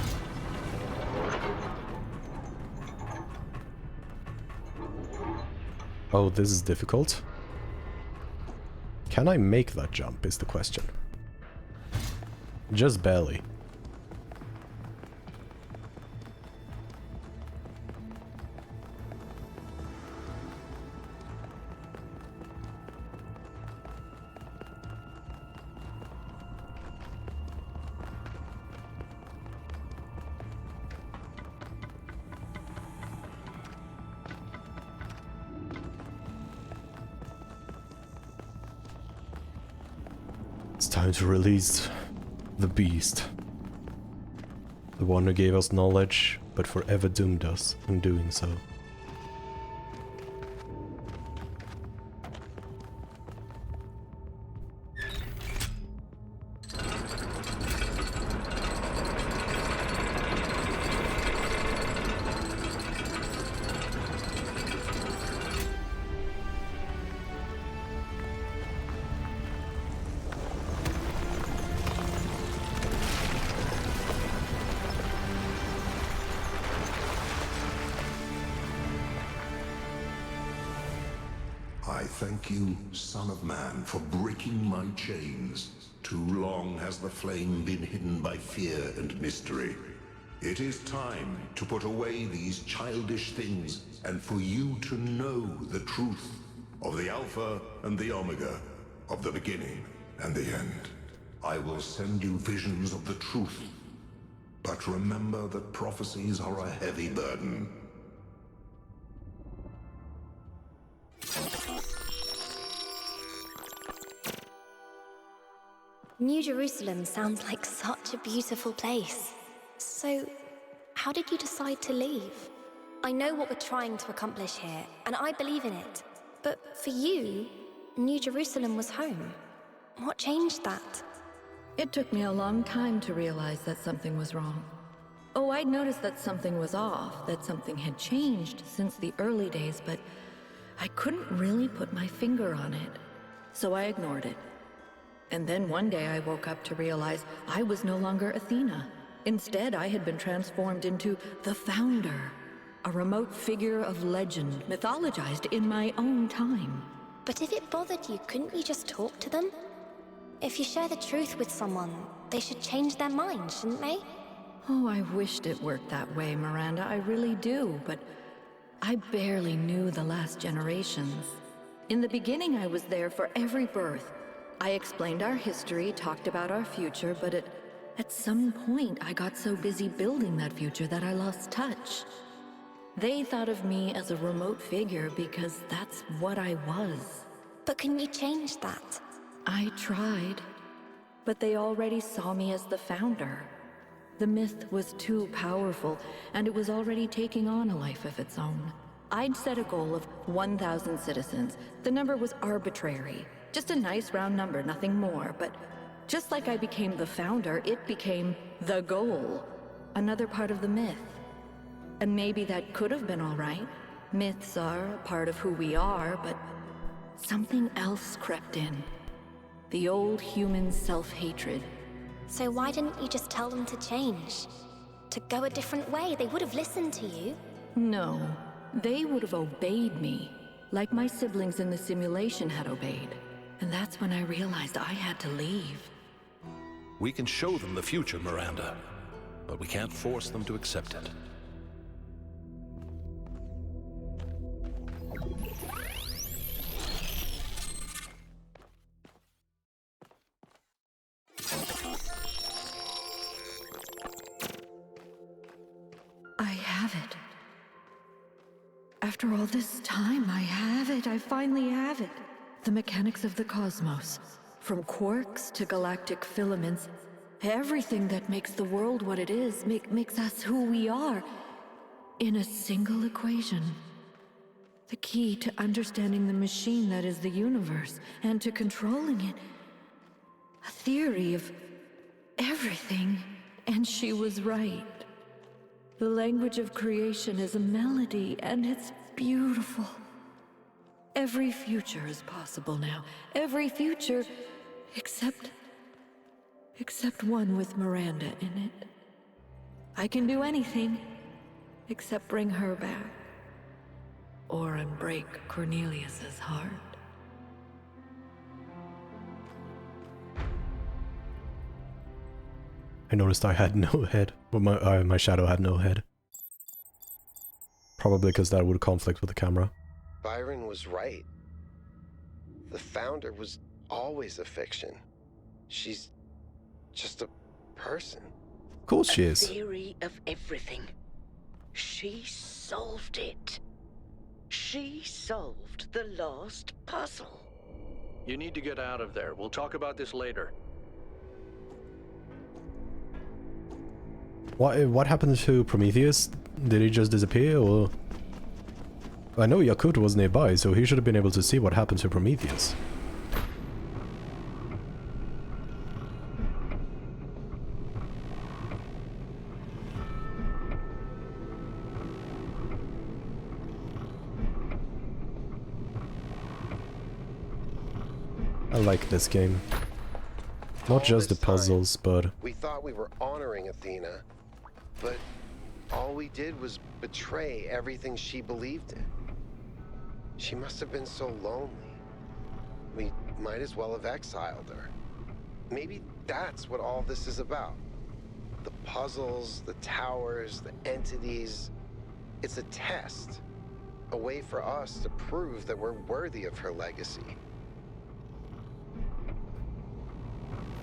Oh, this is difficult. Can I make that jump is the question. Just barely. It's time to release the beast. The one who gave us knowledge, but forever doomed us in doing so. I thank you, Son of Man, for breaking my chains. Too long has the flame been hidden by fear and mystery. It is time to put away these childish things and for you to know the truth of the Alpha and the Omega, of the beginning and the end. I will send you visions of the truth, but remember that prophecies are a heavy burden. New Jerusalem sounds like such a beautiful place. So, how did you decide to leave? I know what we're trying to accomplish here, and I believe in it. But for you, New Jerusalem was home. What changed that? It took me a long time to realize that something was wrong. Oh, I'd noticed that something was off, that something had changed since the early days, but I couldn't really put my finger on it. So I ignored it. And then one day I woke up to realize I was no longer Athena. Instead, I had been transformed into the Founder, a remote figure of legend, mythologized in my own time. But if it bothered you, couldn't you just talk to them? If you share the truth with someone, they should change their mind, shouldn't they? Oh, I wished it worked that way, Miranda, I really do, but I barely knew the last generations. In the beginning, I was there for every birth. I explained our history, talked about our future, but at some point I got so busy building that future that I lost touch. They thought of me as a remote figure because that's what I was. But can you change that? I tried, but they already saw me as the founder. The myth was too powerful, and it was already taking on a life of its own. I'd set a goal of 1,000 citizens. The number was arbitrary. Just a nice round number, nothing more. But just like I became the founder, it became the goal. Another part of the myth. And maybe that could have been all right. Myths are a part of who we are, but something else crept in. The old human self-hatred. So why didn't you just tell them to change? To go a different way? They would have listened to you. No, they would have obeyed me, like my siblings in the simulation had obeyed. And that's when I realized I had to leave. We can show them the future, Miranda, but we can't force them to accept it. I have it. After all this time, I have it. I finally have it. The mechanics of the cosmos. From quarks to galactic filaments. Everything that makes the world what it is, makes us who we are. In a single equation. The key to understanding the machine that is the universe, and to controlling it. A theory of everything. And she was right. The language of creation is a melody, and it's beautiful. Every future is possible now. Every future, except one with Miranda in it. I can do anything, except bring her back. Or unbreak Cornelius's heart. I noticed I had no head. Well, my shadow had no head. Probably because that would conflict with the camera. Byron was right. The founder was always a fiction. She's just a person. Of course she is. Theory of everything. She solved it. She solved the last puzzle. You need to get out of there. We'll talk about this later. What happened to Prometheus? Did he just disappear, or...? I know Yakut was nearby, so he should have been able to see what happened to Prometheus. I like this game. Not just the puzzles, but... We thought we were honoring Athena, but all we did was betray everything she believed in. She must have been so lonely. We might as well have exiled her. Maybe that's what all this is about. The puzzles, the towers, the entities. It's a test. A way for us to prove that we're worthy of her legacy.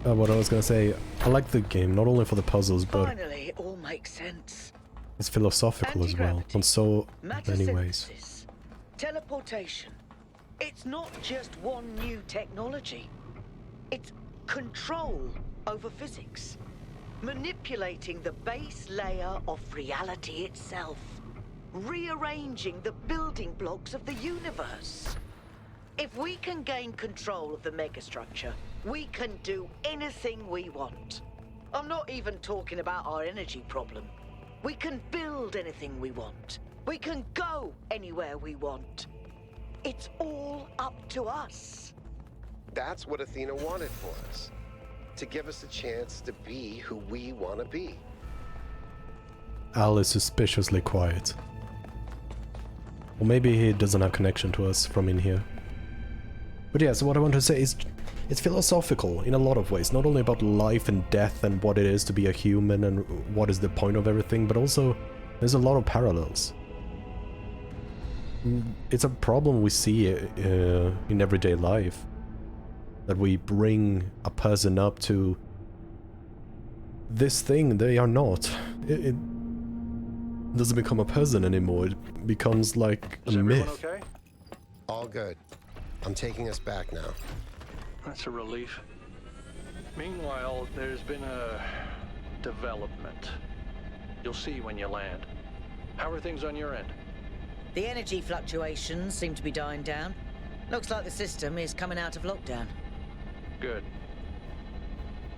What I was gonna say, I like the game, not only for the puzzles, but Finally, it all makes sense. it's philosophical as well, on so many ways. Synthesis, teleportation. It's not just one new technology. It's control over physics. Manipulating the base layer of reality itself. Rearranging the building blocks of the universe. If we can gain control of the megastructure, we can do anything we want. I'm not even talking about our energy problem. We can build anything we want. We can go anywhere we want. It's all up to us. That's what Athena wanted for us. To give us a chance to be who we want to be. Al is suspiciously quiet. Or maybe he doesn't have connection to us from in here. But yeah, so what I want to say is, it's philosophical in a lot of ways, not only about life and death and what it is to be a human and what is the point of everything, but also there's a lot of parallels. It's a problem we see in everyday life, that we bring a person up to this thing they are not. doesn't become a person anymore. It becomes like a Is everyone myth. okay? All good. I'm taking us back now. That's a relief. Meanwhile, there's been a development. You'll see when you land. How are things on your end? The energy fluctuations seem to be dying down. Looks like the system is coming out of lockdown. Good.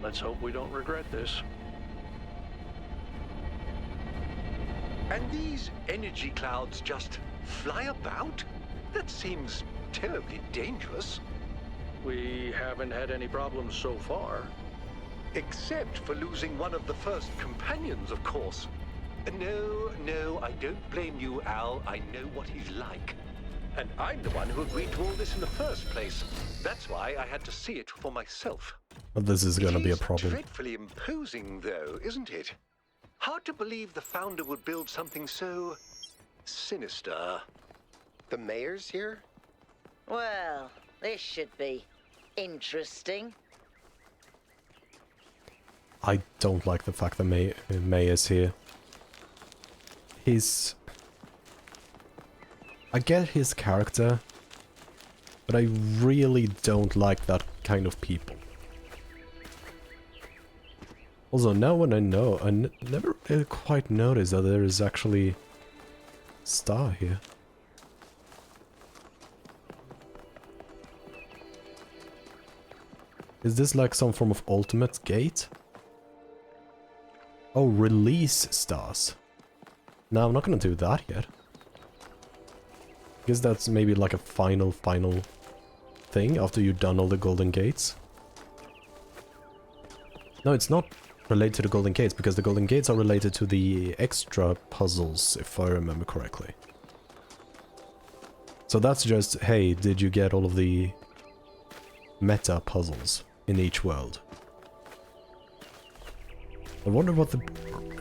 Let's hope we don't regret this. And these energy clouds just fly about? That seems terribly dangerous. We haven't had any problems so far. Except for losing one of the first companions, of course. No, I don't blame you, Al. I know what he's like. And I'm the one who agreed to all this in the first place. That's why I had to see it for myself. But this is gonna be a It is problem. dreadfully imposing, though, isn't it? Hard to believe the founder would build something so sinister. The mayor's here? Well, this should be interesting. I don't like the fact that May is here. I get his character, but I really don't like that kind of people. Also, now when I know, I never quite noticed that there is actually Star here. Is this like some form of ultimate gate? Oh, release stars. No, I'm not gonna do that yet. I guess that's maybe like a final thing after you've done all the golden gates. No, it's not related to the golden gates, because the golden gates are related to the extra puzzles, if I remember correctly. So that's just, hey, did you get all of the meta puzzles in each world? I wonder what the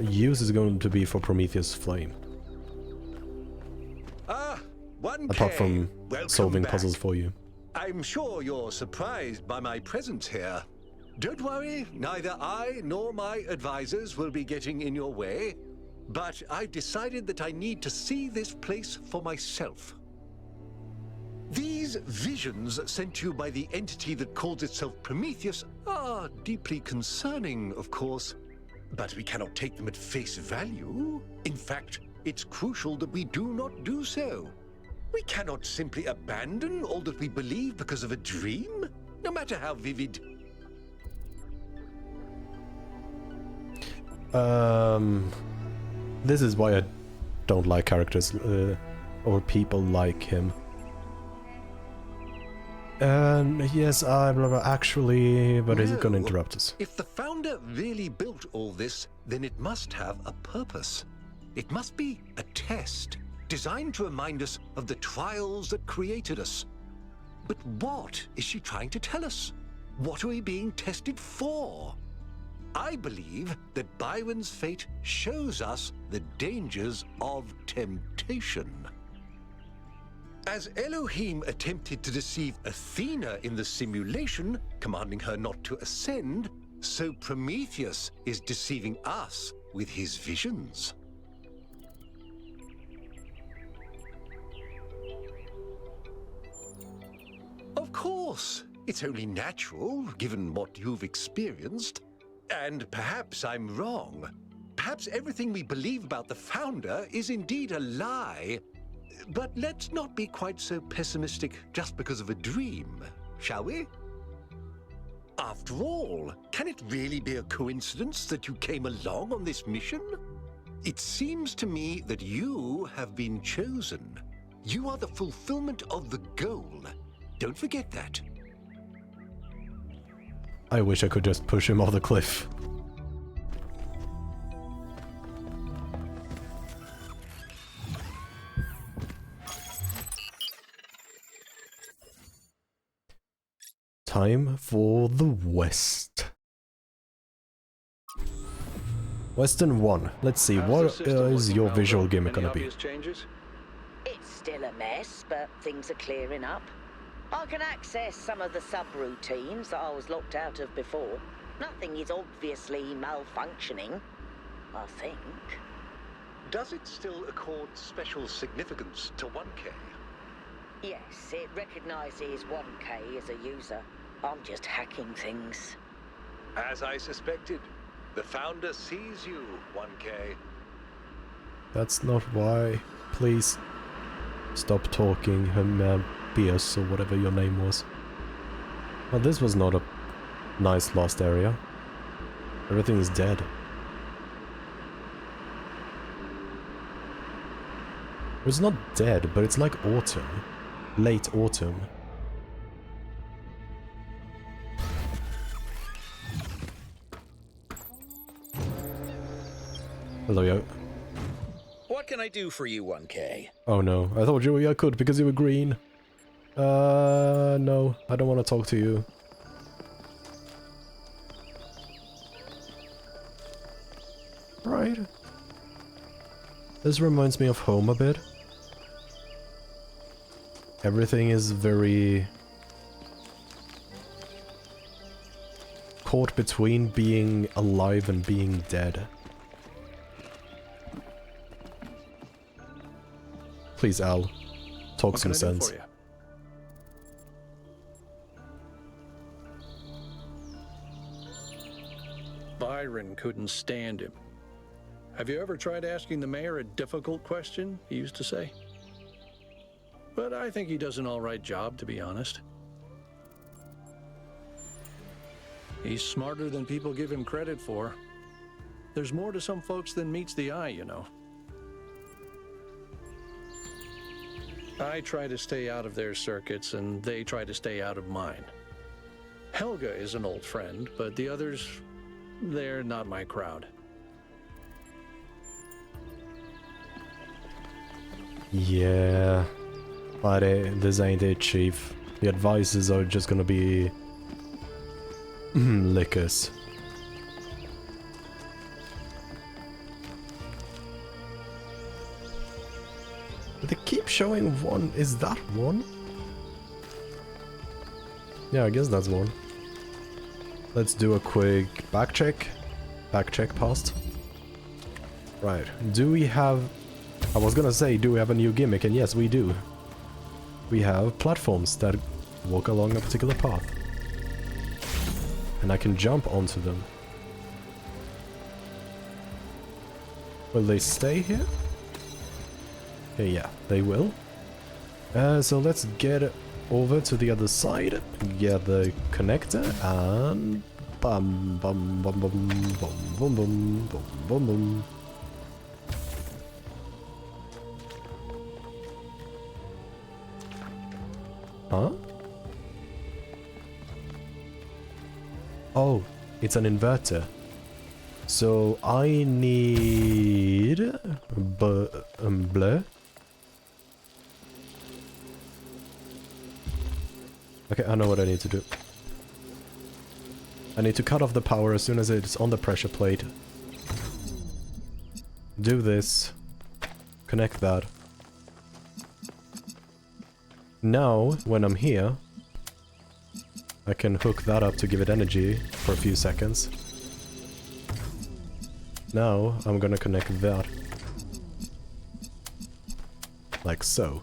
use is going to be for Prometheus Flame. Apart from solving puzzles for you. I'm sure you're surprised by my presence here. Don't worry, neither I nor my advisors will be getting in your way. But I've decided that I need to see this place for myself. These visions sent to you by the entity that calls itself Prometheus are deeply concerning, of course. But we cannot take them at face value. In fact, it's crucial that we do not do so. We cannot simply abandon all that we believe because of a dream, no matter how vivid. This is why I don't like characters or people like him. Yes, blah, blah, actually, but is it gonna interrupt us? If the founder really built all this, then it must have a purpose. It must be a test, designed to remind us of the trials that created us. But what is she trying to tell us? What are we being tested for? I believe that Byron's fate shows us the dangers of temptation. As Elohim attempted to deceive Athena in the simulation, commanding her not to ascend, so Prometheus is deceiving us with his visions. Of course, it's only natural, given what you've experienced. And perhaps I'm wrong. Perhaps everything we believe about the founder is indeed a lie. But let's not be quite so pessimistic just because of a dream, shall we? After all, can it really be a coincidence that you came along on this mission? It seems to me that you have been chosen. You are the fulfillment of the goal. Don't forget that. I wish I could just push him off the cliff. Time for the West. Western 1. Let's see, what is your visual gimmick gonna be? Changes? It's still a mess, but things are clearing up. I can access some of the subroutines that I was locked out of before. Nothing is obviously malfunctioning, I think. Does it still accord special significance to 1K? Yes, it recognizes 1K as a user. I'm just hacking things. As I suspected, the Founder sees you, 1K. That's not why. Please stop talking, Hermabius, or whatever your name was. Well, this was not a nice lost area. Everything is dead. It's not dead, but it's like autumn. Late autumn. Hello, yo. What can I do for you, 1K? Oh no, I thought I could because you were green. No, I don't want to talk to you. Right. This reminds me of home a bit. Everything is very caught between being alive and being dead. Please, Al, talk some sense. Byron couldn't stand him. Have you ever tried asking the mayor a difficult question, he used to say? But I think he does an all right job, to be honest. He's smarter than people give him credit for. There's more to some folks than meets the eye, you know. I try to stay out of their circuits, and they try to stay out of mine. Helga is an old friend, but the others, they're not my crowd. Yeah, but this ain't it, Chief. The advisors are just gonna be lickers. But they keep showing one. Is that one? Yeah, I guess that's one. Let's do a quick back check. Back check past. Right. Do we have... I was gonna say, do we have a new gimmick? And yes, we do. We have platforms that walk along a particular path. And I can jump onto them. Will they stay here? Okay, yeah, they will. So let's get over to the other side, get the connector, and bum bum bum bum bum bum bum bum bum bum. Huh? Oh, it's an inverter. So I need blur. Okay, I know what I need to do. I need to cut off the power as soon as it's on the pressure plate. Do this. Connect that. Now, when I'm here, I can hook that up to give it energy for a few seconds. Now, I'm gonna connect that. Like so.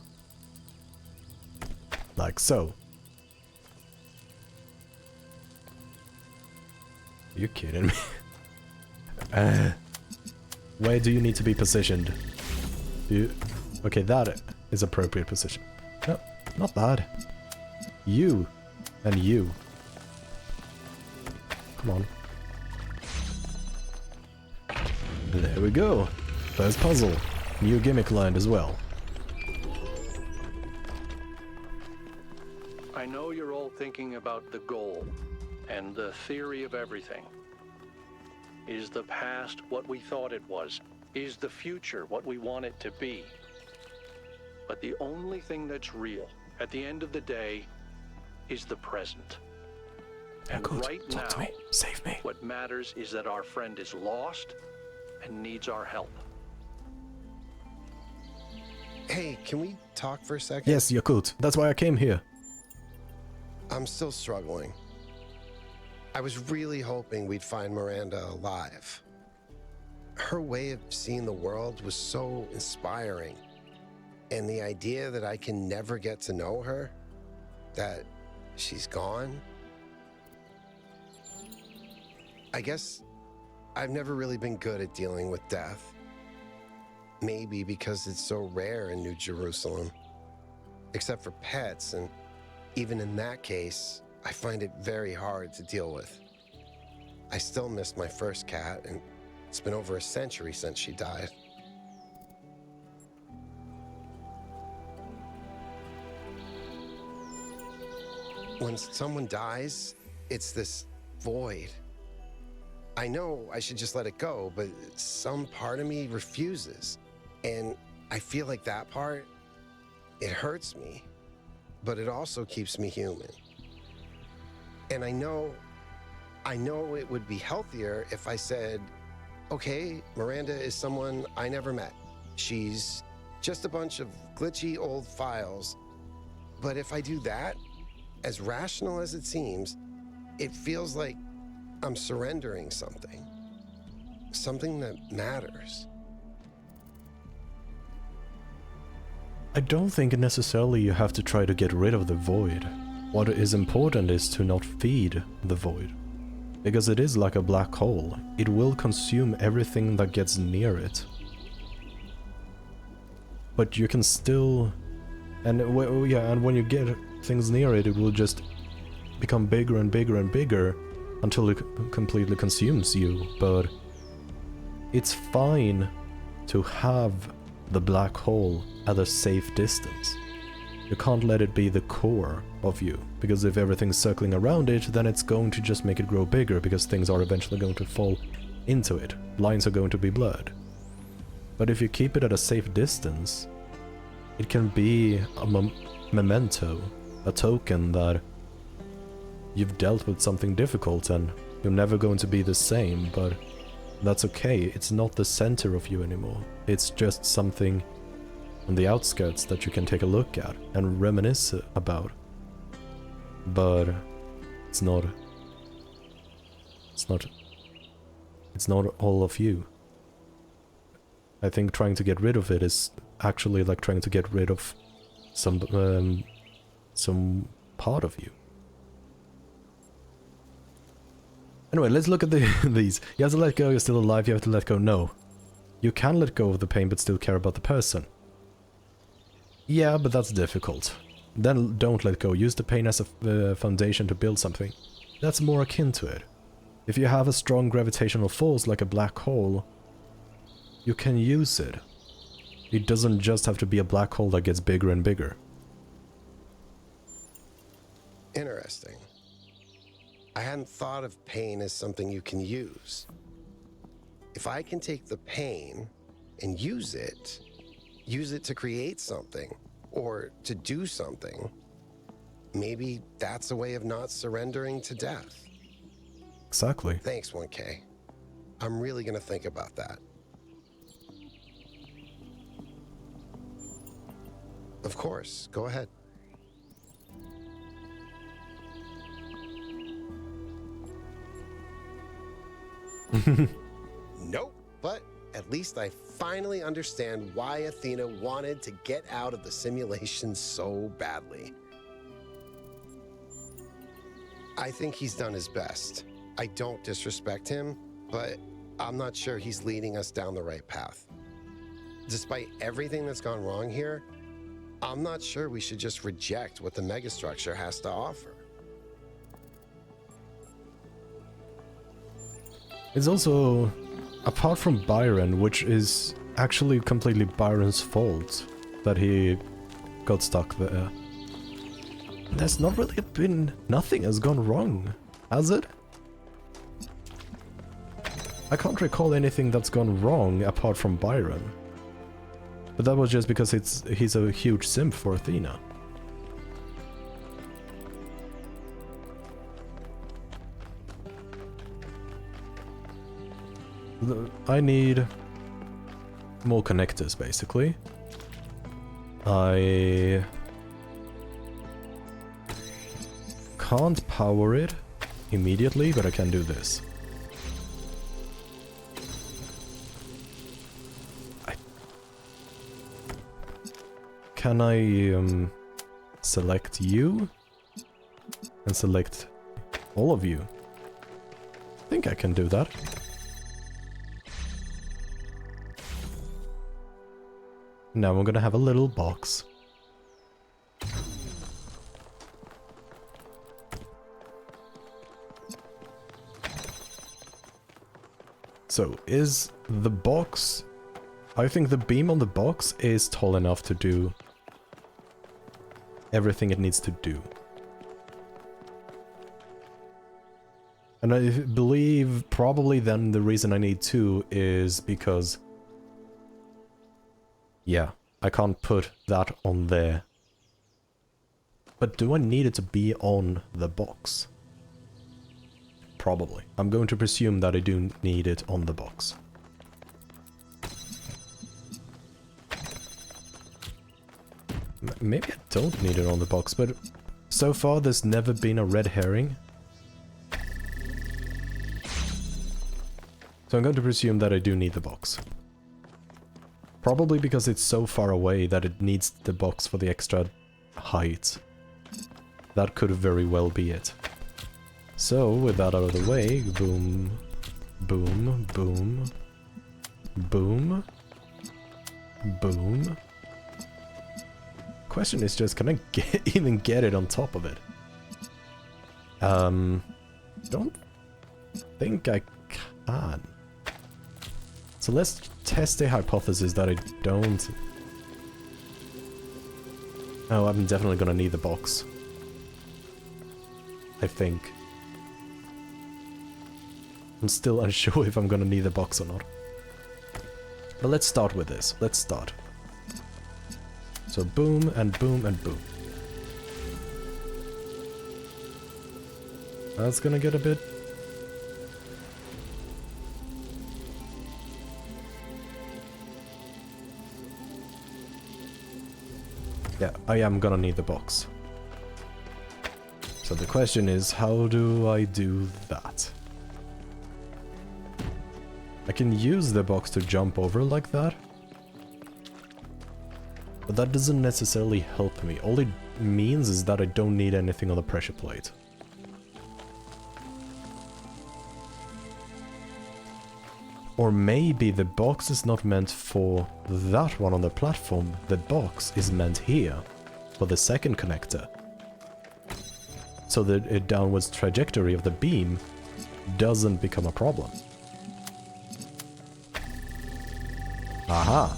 Like so. Are you kidding me? Where do you need to be positioned? Okay, that is appropriate position. No, not bad. You and you. Come on. There we go. First puzzle. New gimmick line as well. I know you're all thinking about the goal and the theory of everything. Is the past what we thought it was? Is the future what we want it to be? But the only thing that's real, at the end of the day, is the present. And right now, talk to me. Save me. What matters is that our friend is lost and needs our help. Hey, can we talk for a second? Yes, Yakut. That's why I came here. I'm still struggling. I was really hoping we'd find Miranda alive. Her way of seeing the world was so inspiring. And the idea that I can never get to know her, that she's gone, I guess I've never really been good at dealing with death. Maybe because it's so rare in New Jerusalem. Except for pets, and even in that case, I find it very hard to deal with. I still miss my first cat, and it's been over a century since she died. When someone dies, it's this void. I know I should just let it go, but some part of me refuses. And I feel like that part, it hurts me, but it also keeps me human. And I know it would be healthier if I said, okay, Miranda is someone I never met. She's just a bunch of glitchy old files. But if I do that, as rational as it seems, it feels like I'm surrendering something. Something that matters. I don't think necessarily you have to try to get rid of the void. What is important is to not feed the void. Because it is like a black hole. It will consume everything that gets near it. But you can still... And when you get things near it, it will just become bigger and bigger and bigger until it completely consumes you. But it's fine to have the black hole at a safe distance. You can't let it be the core of you, because if everything's circling around it, then it's going to just make it grow bigger, because things are eventually going to fall into it. Lines are going to be blurred. But if you keep it at a safe distance, it can be a memento, a token that you've dealt with something difficult and you're never going to be the same, but that's okay. It's not the center of you anymore. It's just something on the outskirts that you can take a look at and reminisce about. But it's not all of you. I think trying to get rid of it is actually like trying to get rid of some part of you. Anyway, let's look at these. You have to let go, you're still alive, you have to let go. No. You can let go of the pain but still care about the person. Yeah, but that's difficult. Then don't let go. Use the pain as a foundation to build something. That's more akin to it. If you have a strong gravitational force like a black hole, you can use it. It doesn't just have to be a black hole that gets bigger and bigger. Interesting. I hadn't thought of pain as something you can use. If I can take the pain and use it to create something, or to do something, maybe that's a way of not surrendering to death. Exactly. Thanks, 1K. I'm really gonna think about that. Of course, go ahead. Nope, but at least I finally understand why Athena wanted to get out of the simulation so badly. I think he's done his best. I don't disrespect him, but I'm not sure he's leading us down the right path. Despite everything that's gone wrong here, I'm not sure we should just reject what the megastructure has to offer. It's also, apart from Byron, which is actually completely Byron's fault that he got stuck there, there's not really been... nothing has gone wrong, has it? I can't recall anything that's gone wrong apart from Byron. But that was just because he's a huge simp for Athena. I need more connectors, basically. I can't power it immediately, but I can do this. can I select you and select all of you? I think I can do that. Now I'm gonna have a little box. So, is the box... I think the beam on the box is tall enough to do everything it needs to do. And I believe probably then the reason I need two is because... yeah, I can't put that on there. But do I need it to be on the box? Probably. I'm going to presume that I do need it on the box. Maybe I don't need it on the box, but so far there's never been a red herring. So I'm going to presume that I do need the box. Probably because it's so far away that it needs the box for the extra height. That could very well be it. So, with that out of the way, boom, boom, boom, boom, boom. Question is just, can I even get it on top of it? Don't think I can. So let's test the hypothesis that I don't... Oh, I'm definitely gonna need the box. I think. I'm still unsure if I'm gonna need the box or not. But let's start with this. Let's start. So boom and boom and boom. That's gonna get a bit... Yeah, I am gonna need the box. So the question is, how do I do that? I can use the box to jump over like that. But that doesn't necessarily help me. All it means is that I don't need anything on the pressure plate. Or maybe the box is not meant for that one on the platform. The box is meant here, for the second connector. So the downwards trajectory of the beam doesn't become a problem. Aha!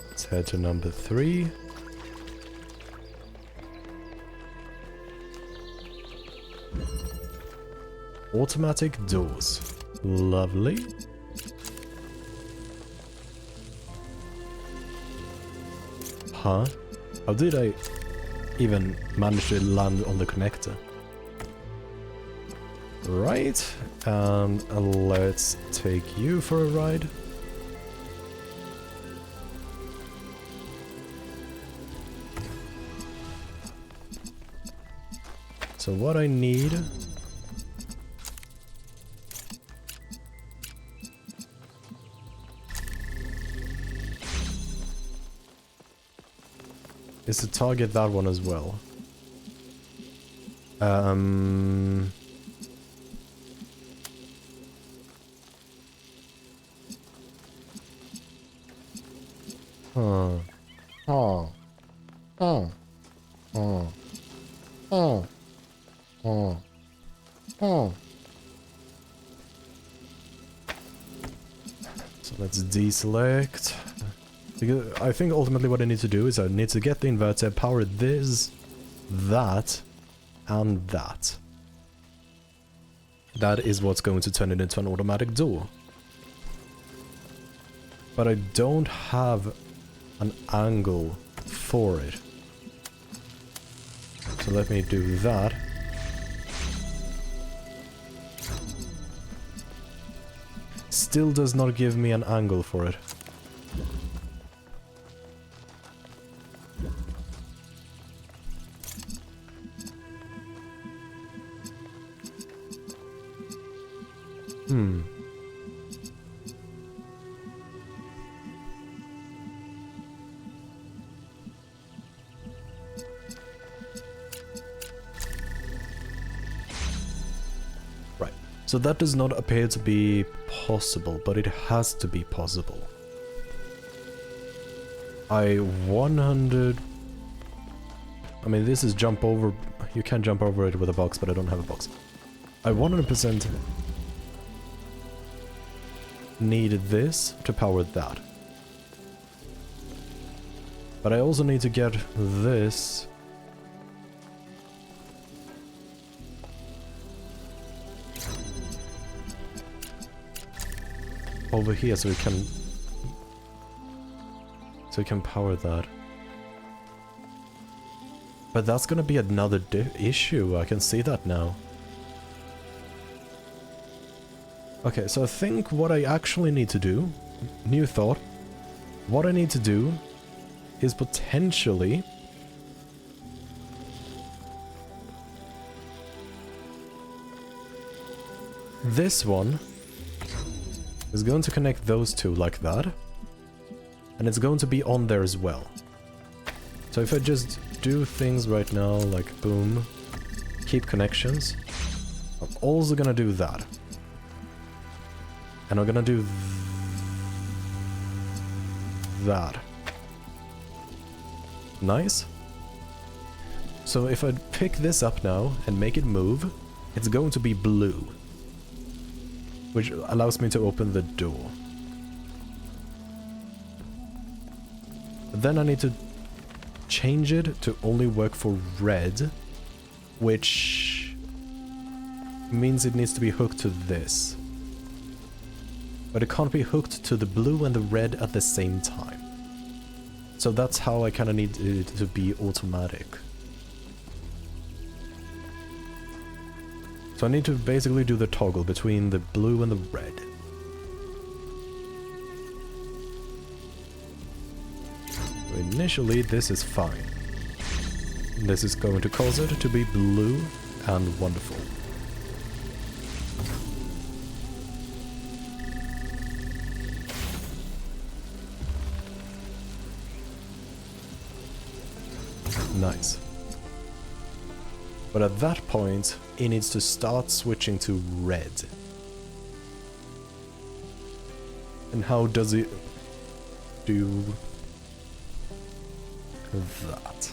Let's head to number 3. Automatic doors. Lovely. Huh? How did I even manage to land on the connector? Right, and let's take you for a ride. So what I need is to target that one as well. Huh. Oh. Oh. Oh. Oh. Oh. Oh. So let's deselect. Because I think ultimately what I need to do is I need to get the inverter, power this, that, and that. That is what's going to turn it into an automatic door. But I don't have an angle for it. So let me do that. Still does not give me an angle for it. Right. So that does not appear to be possible, but it has to be possible. I mean, this is jump over. You can jump over it with a box, but I don't have a box. I 100% need this to power that. But I also need to get this over here so we can power that. But that's gonna be another issue, I can see that now. Okay, so I think what I actually need to do, new thought, what I need to do is potentially this one is going to connect those two like that, and it's going to be on there as well. So if I just do things right now, like boom, keep connections, I'm also gonna do that. And I'm gonna do that. Nice. So if I pick this up now and make it move, it's going to be blue, which allows me to open the door. But then I need to change it to only work for red, which means it needs to be hooked to this. But it can't be hooked to the blue and the red at the same time. So that's how I kind of need it to be automatic. So I need to basically do the toggle between the blue and the red. So initially this is fine. This is going to cause it to be blue and wonderful. Nice. But at that point, it needs to start switching to red. And how does it do that?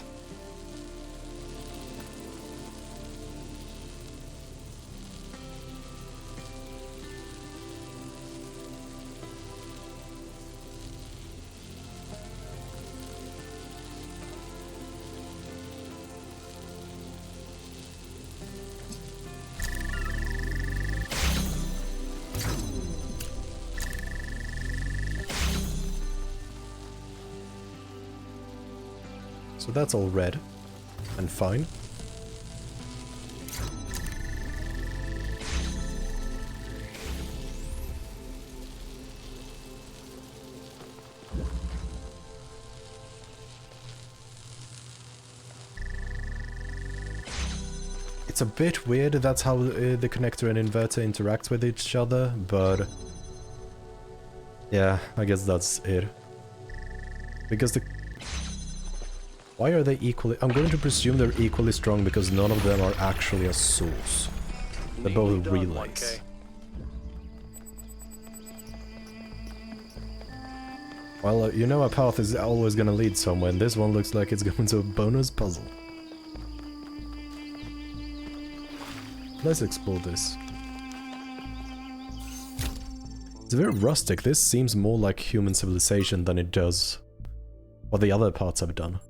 So that's all red and fine. It's a bit weird, that's how the connector and inverter interact with each other, but yeah, I guess that's it. Because the... Why are they equally... I'm going to presume they're equally strong because none of them are actually a source. They're both relays. Well, you know a path is always gonna lead somewhere, and this one looks like it's going to a bonus puzzle. Let's explore this. It's very rustic. This seems more like human civilization than it does what the other parts have done.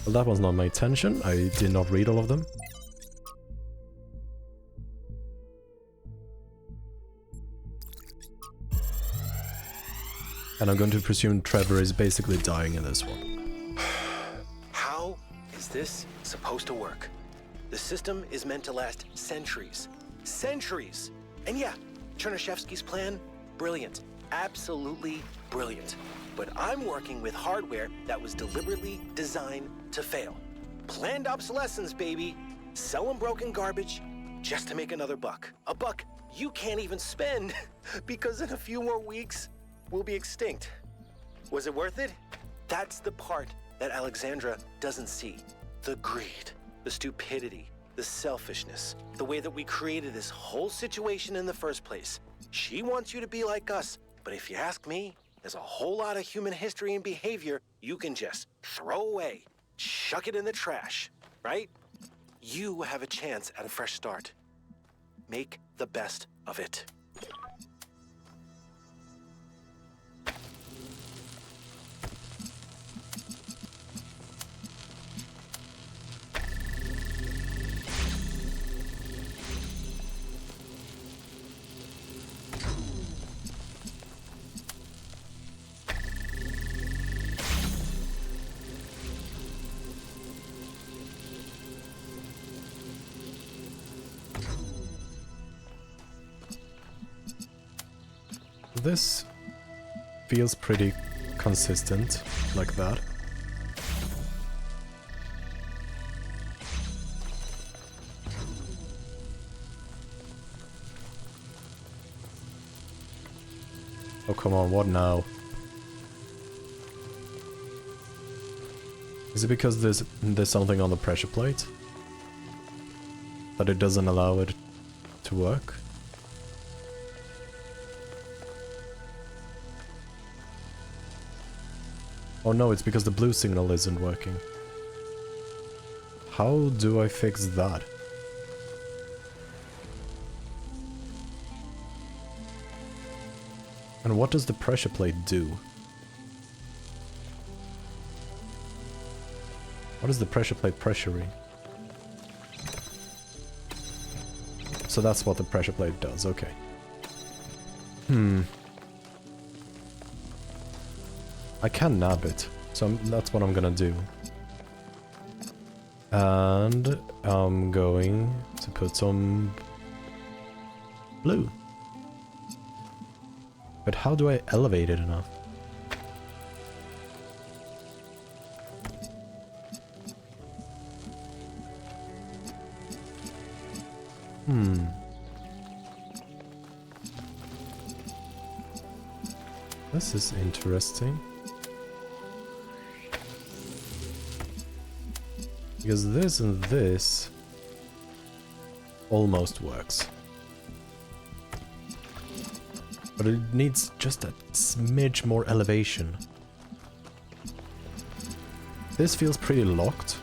Well, that was not my intention. I did not read all of them. And I'm going to presume Trevor is basically dying in this one. How is this supposed to work? The system is meant to last centuries. Centuries! And yeah, Chernyshevsky's plan, brilliant. Absolutely brilliant. But I'm working with hardware that was deliberately designed to fail. Planned obsolescence, baby. Selling broken garbage just to make another buck. A buck you can't even spend because in a few more weeks, we'll be extinct. Was it worth it? That's the part that Alexandra doesn't see. The greed, the stupidity, the selfishness, the way that we created this whole situation in the first place. She wants you to be like us, but if you ask me, there's a whole lot of human history and behavior you can just throw away, chuck it in the trash, right? You have a chance at a fresh start. Make the best of it. This feels pretty consistent, like that. Oh, come on, what now? Is it because there's something on the pressure plate? That it doesn't allow it to work? Oh no, it's because the blue signal isn't working. How do I fix that? And what does the pressure plate do? What is the pressure plate pressuring? So that's what the pressure plate does, okay. I can nab it, so that's what I'm gonna do. And I'm going to put some blue. But how do I elevate it enough? This is interesting. Because this and this almost works. But it needs just a smidge more elevation. This feels pretty locked.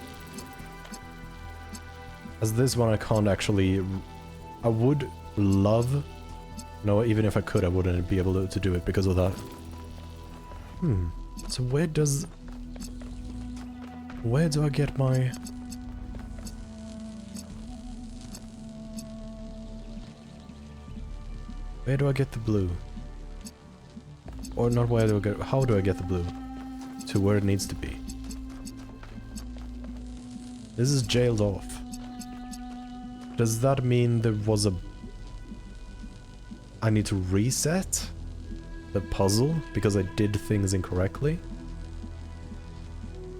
As this one I can't actually... I would love... No, even if I could I wouldn't be able to do it because of that. So where do I get my... Where do I get the blue? Or not where do I get... How do I get the blue? To where it needs to be. This is jailed off. Does that mean there was a... I need to reset the puzzle because I did things incorrectly?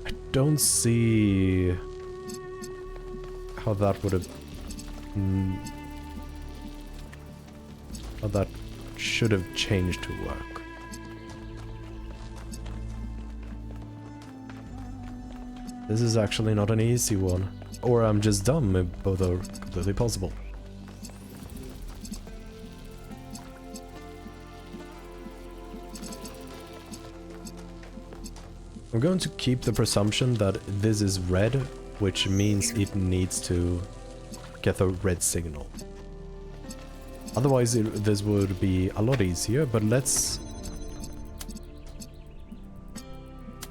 I don't see how that would have... how that should have changed to work. This is actually not an easy one. Or I'm just dumb, both are completely possible. I'm going to keep the presumption that this is red, which means it needs to get a red signal. Otherwise, this would be a lot easier, but let's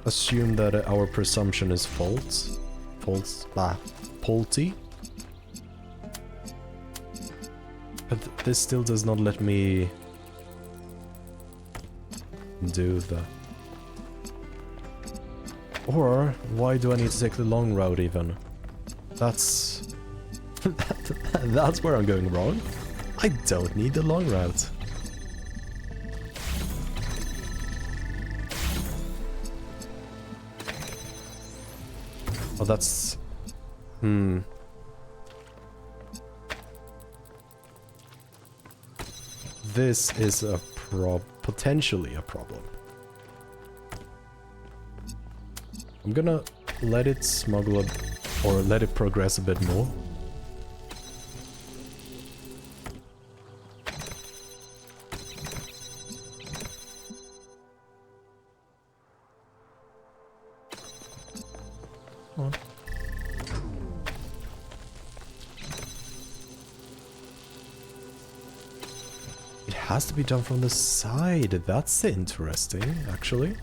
assume that our presumption is faulty. But this still does not let me do that. Or, why do I need to take the long route even? That's... that's where I'm going wrong. I don't need the long route. Oh, that's... this is a potentially a problem. I'm gonna let it smuggle up, or let it progress a bit more. Come on. It has to be done from the side. That's interesting, actually.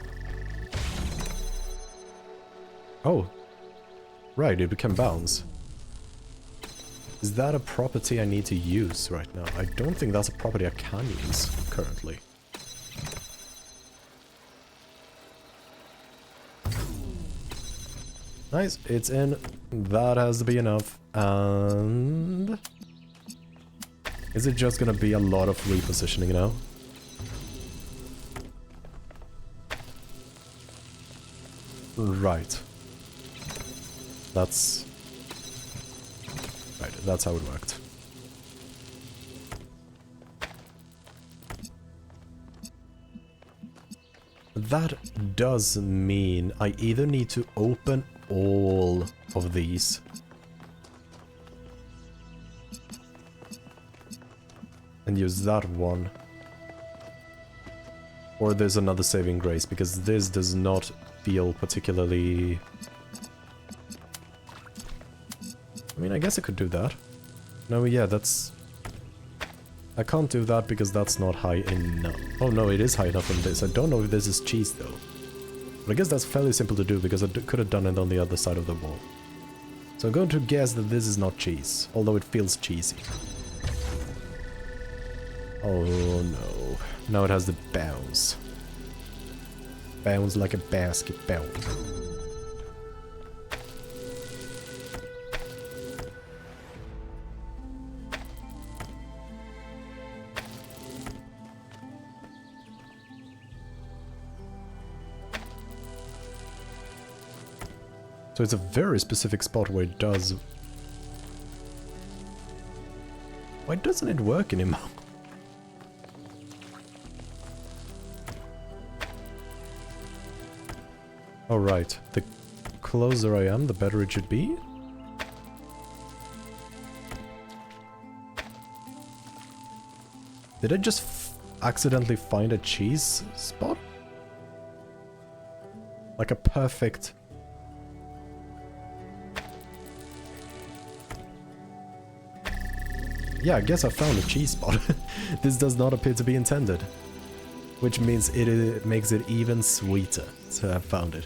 Oh, right, it can bounce. Is that a property I need to use right now? I don't think that's a property I can use currently. Nice, it's in. That has to be enough. And... is it just gonna be a lot of repositioning now? Right. That's... right, that's how it worked. That does mean I either need to open all of these and use that one, or there's another saving grace, because this does not feel particularly... I mean, I guess I could do that. No, yeah, that's... I can't do that because that's not high enough. Oh no, it is high enough on this. I don't know if this is cheese though. But I guess that's fairly simple to do because I could have done it on the other side of the wall. So I'm going to guess that this is not cheese, although it feels cheesy. Oh no. Now it has the bounce. Bounce like a basketball. So it's a very specific spot where it does... Why doesn't it work anymore? Oh right, the closer I am, the better it should be? Did I just accidentally find a cheese spot? Like a perfect... Yeah, I guess I found a cheese spot. This does not appear to be intended. Which means it makes it even sweeter to have found it.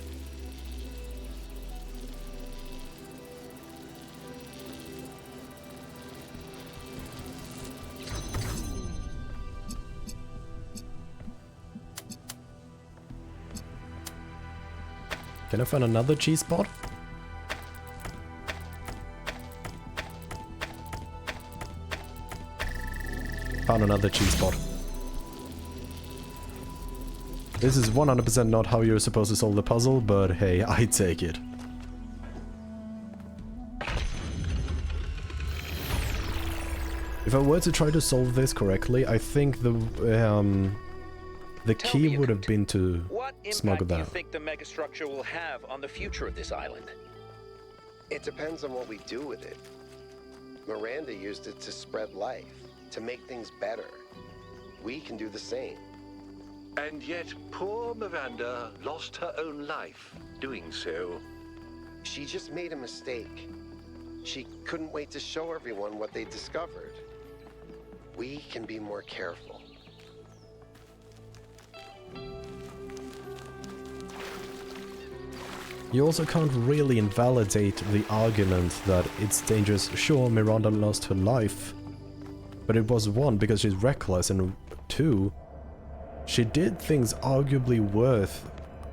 Can I find another cheese spot? Found another cheese spot. This is 100% not how you're supposed to solve the puzzle, but hey, I take it. If I were to try to solve this correctly, I think the key would have been to smuggle that. What impact do you think the megastructure will have on the future of this island? It depends on what we do with it. Miranda used it to spread life, to make things better. We can do the same. And yet poor Miranda lost her own life doing so. She just made a mistake. She couldn't wait to show everyone what they discovered. We can be more careful. You also can't really invalidate the argument that it's dangerous. Sure, Miranda lost her life, but it was one, because she's reckless, and two, she did things arguably worth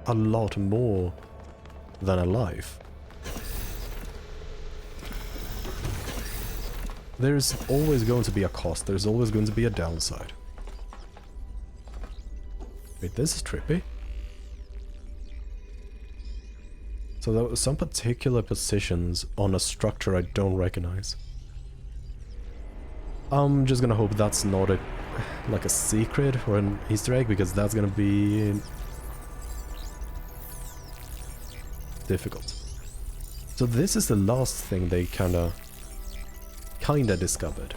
a lot more than a life. There's always going to be a cost, there's always going to be a downside. Wait, this is trippy. So there were some particular positions on a structure I don't recognize. I'm just gonna hope that's not a like a secret or an Easter egg, because that's gonna be difficult. So this is the last thing they kinda discovered.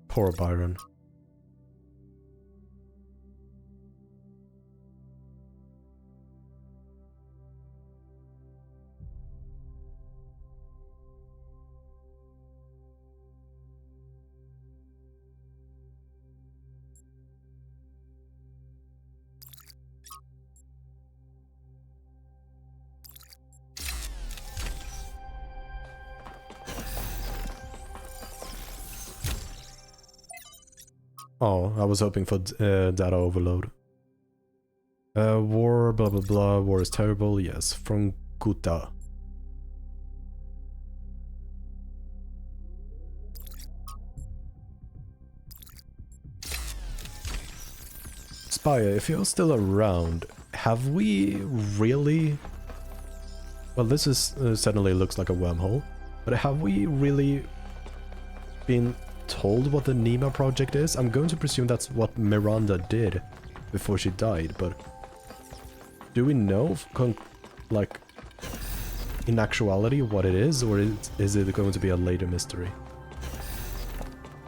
Poor Byron. Oh, I was hoping for data overload. War, blah blah blah, war is terrible, yes, from Guta. Spire, if you're still around, have we really... Well, this is certainly looks like a wormhole, but have we really been told what the Nima project is? I'm going to presume that's what Miranda did before she died, but do we know, like, in actuality what it is, or is it going to be a later mystery?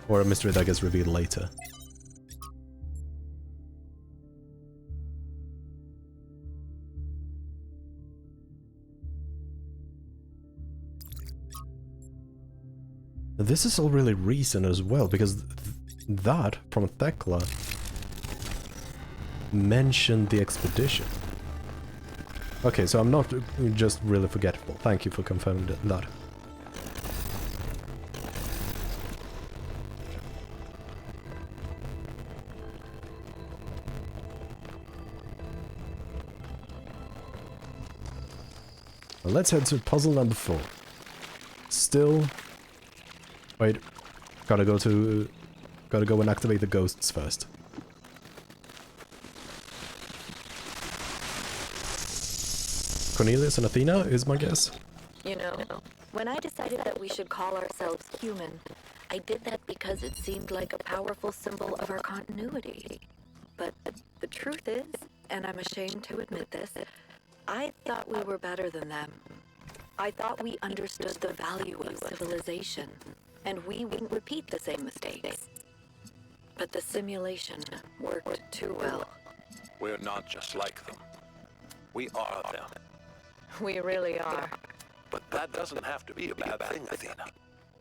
Or a mystery that gets revealed later? This is all really recent as well, because that, from Thekla, mentioned the expedition. Okay, so I'm not just really forgetful. Thank you for confirming that. Well, let's head to puzzle number 4. Still... Wait, gotta go and activate the ghosts first. Cornelius and Athena is my guess. You know, when I decided that we should call ourselves human, I did that because it seemed like a powerful symbol of our continuity. But the truth is, and I'm ashamed to admit this, I thought we were better than them. I thought we understood the value of civilization, and we wouldn't repeat the same mistakes. But the simulation worked too well. We're not just like them. We are them. We really are. But that doesn't have to be a bad thing, Athena.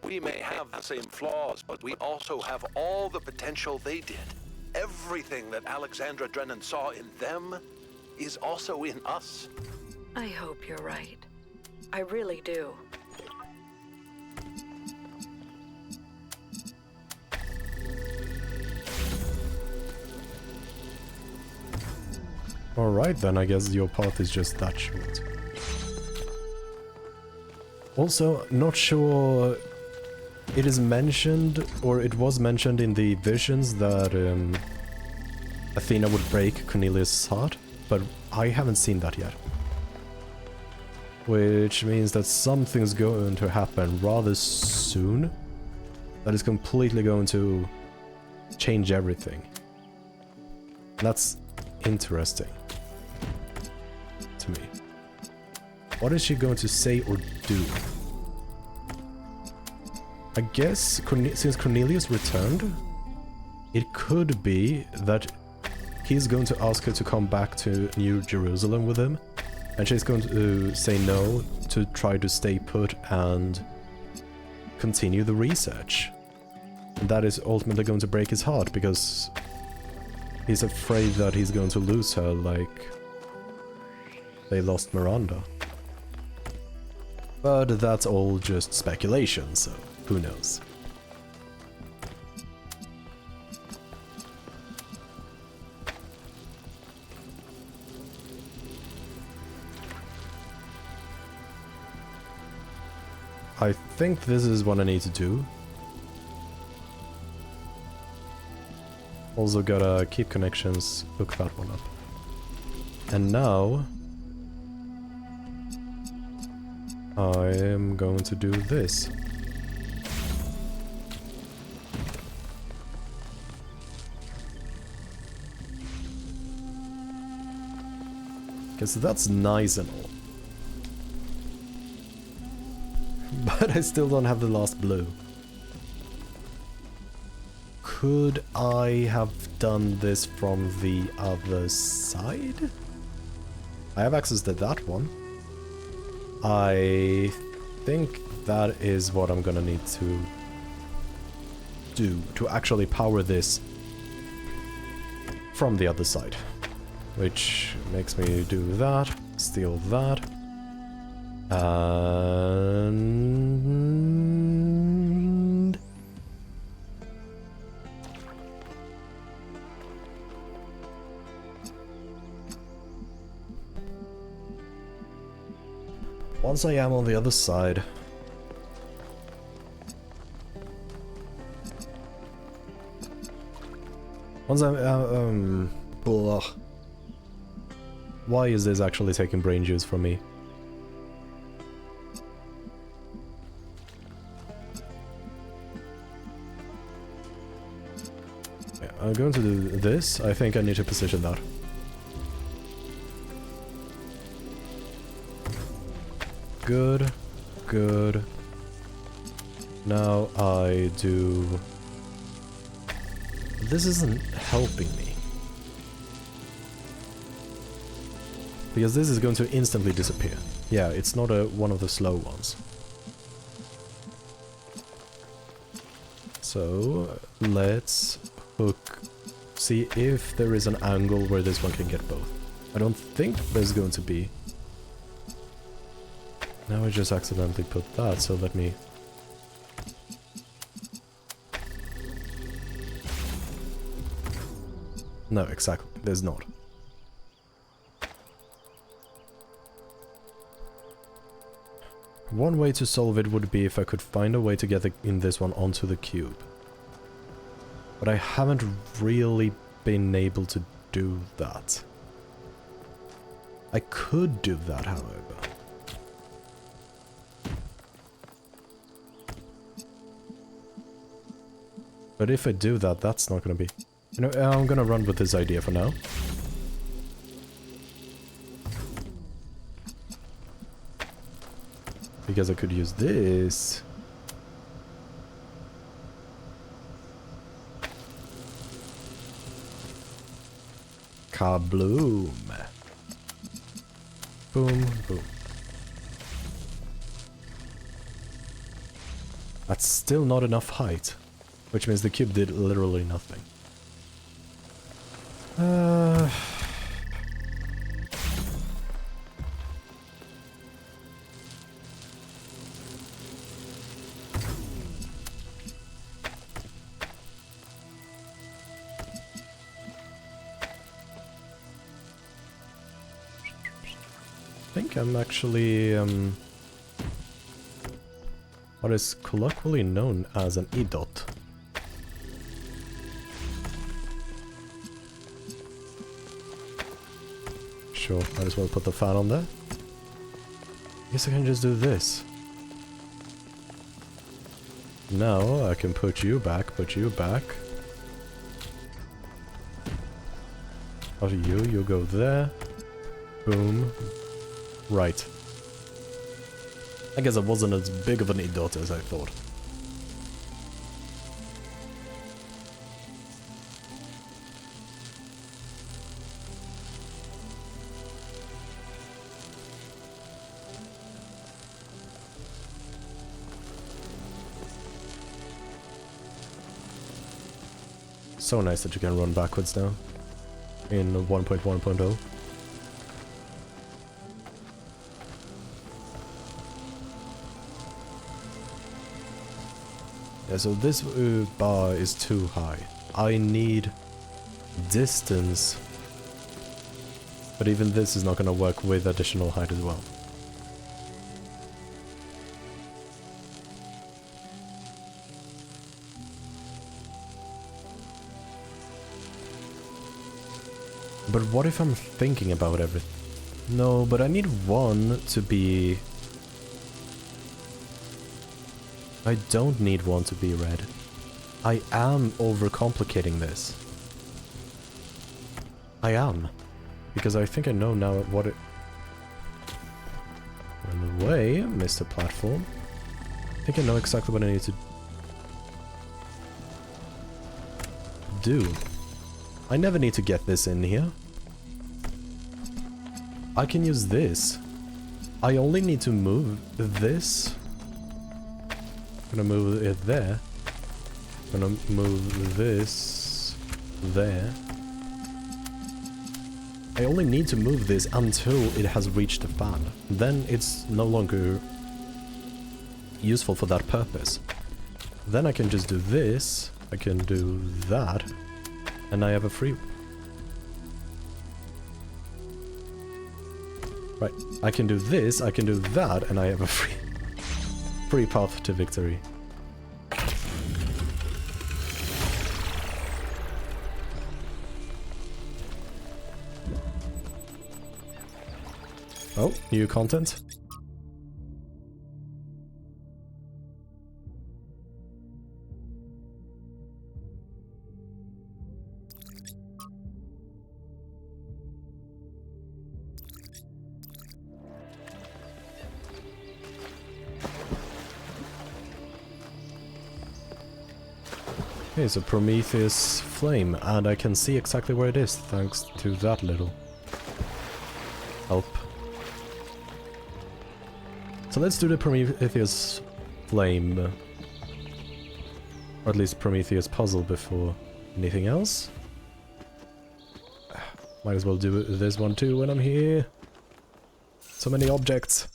We may have the same flaws, but we also have all the potential they did. Everything that Alexandra Drennan saw in them is also in us. I hope you're right. I really do. Alright then, I guess your path is just that short. Also, not sure... It is mentioned, or it was mentioned in the visions that Athena would break Cornelius' heart, but I haven't seen that yet. Which means that something's going to happen rather soon that is completely going to change everything. That's interesting to me. What is she going to say or do? I guess since Cornelius returned, it could be that he's going to ask her to come back to New Jerusalem with him, and she's going to say no to try to stay put and continue the research. And that is ultimately going to break his heart, because he's afraid that he's going to lose her like they lost Miranda. But that's all just speculation, so who knows. I think this is what I need to do. Also gotta keep connections, hook that one up. And now, I am going to do this. Because that's nice and all. But I still don't have the last blue. Could I have done this from the other side? I have access to that one. I think that is what I'm gonna need to do to actually power this from the other side. Which makes me do that, steal that, and... once I am on the other side... once I'm, blah. Why is this actually taking brain juice from me? Yeah, I'm going to do this. I think I need to position that. Good, good. Now I do... This isn't helping me. Because this is going to instantly disappear. Yeah, it's not one of the slow ones. So, let's hook... see if there is an angle where this one can get both. I don't think there's going to be. Now I just accidentally put that, so let me... No, exactly. There's not. One way to solve it would be if I could find a way to get in this one onto the cube. But I haven't really been able to do that. I could do that, however. But if I do that, that's not gonna be... You know, I'm gonna run with this idea for now. Because I could use this. Kabloom. Boom, boom. That's still not enough height. Which means the cube did literally nothing. I think I'm actually, what is colloquially known as an EDOT. Sure, might as well put the fan on there. I guess I can just do this. Now I can put you back. After you go there. Boom. Right. I guess it wasn't as big of an EDOT as I thought. So nice that you can run backwards now in 1.1.0. Yeah, so this bar is too high. I need distance, but even this is not going to work with additional height as well. But what if I'm thinking about everything? No, but I need one to be I don't need one to be red. I am overcomplicating this. I am. Because I think I know now what it... Run away, Mr. Platform. I think I know exactly what I need to do. I never need to get this in here. I can use this. I only need to move this. I'm gonna move it there. I'm gonna move this there. I only need to move this until it has reached the fan. Then it's no longer useful for that purpose. Then I can just do this. I can do that. And I have a free... Right. I can do this, I can do that, and I have a free path to victory. Oh, new content. Okay, so Prometheus flame, and I can see exactly where it is thanks to that little help. So let's do the Prometheus flame, or at least Prometheus puzzle before anything else. Might as well do this one too when I'm here. So many objects.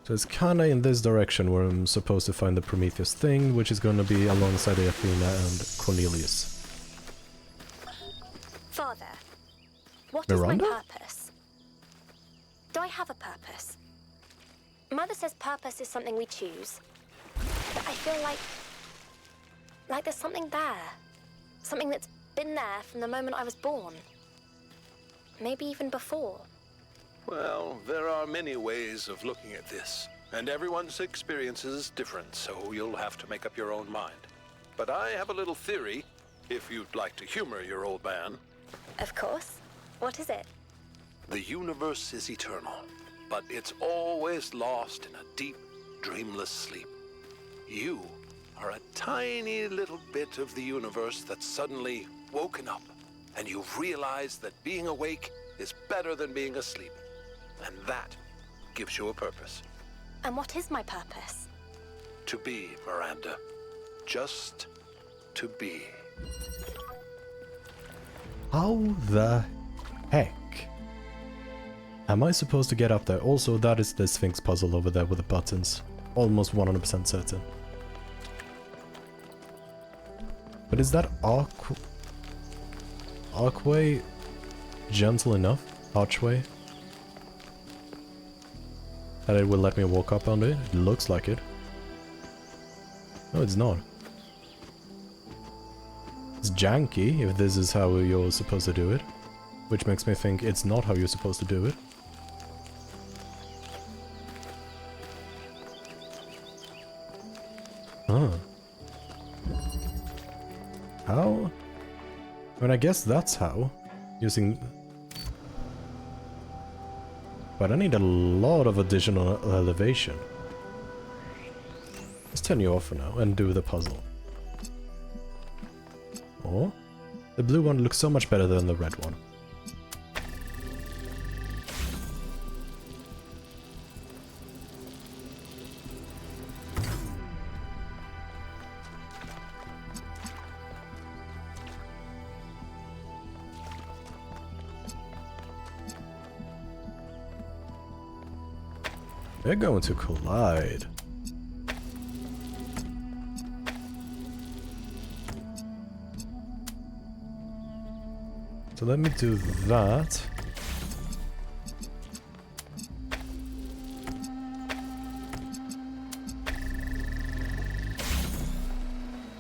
So it's kinda in this direction where I'm supposed to find the Prometheus thing, which is gonna be alongside Athena and Cornelius. Father, what Miranda? is my purpose? Do I have a purpose? Mother says purpose is something we choose. But I feel like there's something there. Something that's been there from the moment I was born. Maybe even before. Well, there are many ways of looking at this, and everyone's experience is different, so you'll have to make up your own mind. But I have a little theory, if you'd like to humor your old man. Of course. What is it? The universe is eternal, but it's always lost in a deep, dreamless sleep. You are a tiny little bit of the universe that's suddenly woken up, and you've realized that being awake is better than being asleep. And that gives you a purpose. And what is my purpose? To be, Miranda. Just to be. How the heck am I supposed to get up there? Also, that is the Sphinx puzzle over there with the buttons. Almost 100% certain. But is that archway gentle enough? Archway? That it will let me walk up on it? It looks like it. No, it's not. It's janky, if this is how you're supposed to do it. Which makes me think it's not how you're supposed to do it. Huh. How? I mean, I guess that's how. Using... But I need a lot of additional elevation. Let's turn you off for now and do the puzzle. Oh, the blue one looks so much better than the red one. They're going to collide. So let me do that.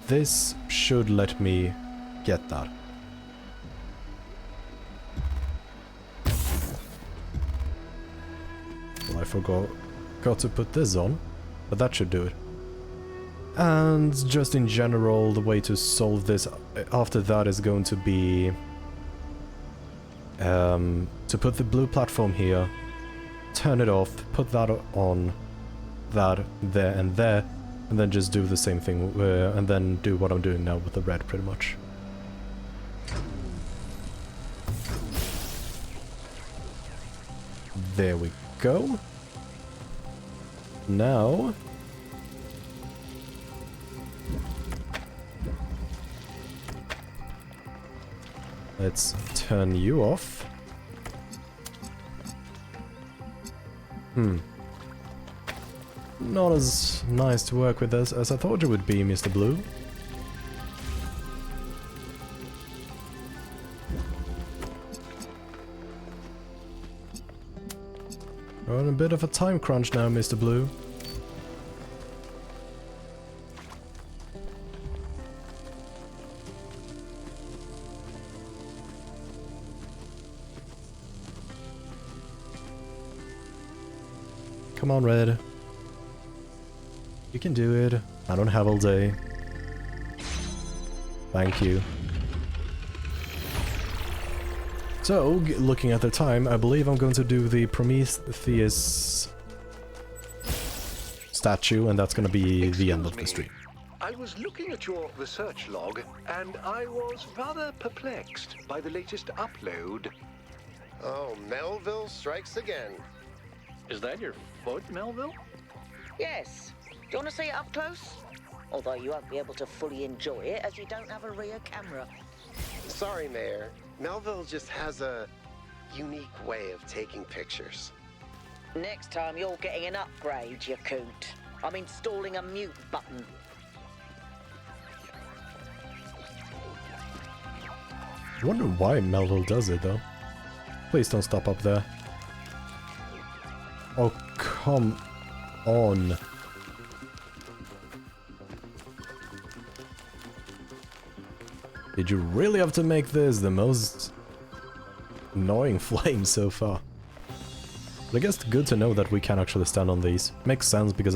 this should let me get that. Well, I forgot to put this on, but that should do it. And just in general, the way to solve this after that is going to be to put the blue platform here, turn it off, put that on, that there, and then just do the same thing, and then do what I'm doing now with the red, pretty much. There we go. Now... let's turn you off. Not as nice to work with as I thought it would be, Mr. Blue. We're on a bit of a time crunch now, Mr. Blue. Come on, Red. You can do it. I don't have all day. Thank you. So, looking at the time, I believe I'm going to do the Prometheus statue, and that's going to be the end of the stream. I was looking at your research log, and I was rather perplexed by the latest upload. Oh, Melville strikes again. Is that your foot, Melville? Yes. Do you want to see it up close? Although you won't be able to fully enjoy it as you don't have a rear camera. Sorry, Mayor. Melville just has a unique way of taking pictures. Next time you're getting an upgrade, you coot. I'm installing a mute button. I wonder why Melville does it, though. Please don't stop up there. Oh, come on. Did you really have to make this the most annoying flame so far? But I guess it's good to know that we can actually stand on these. Makes sense because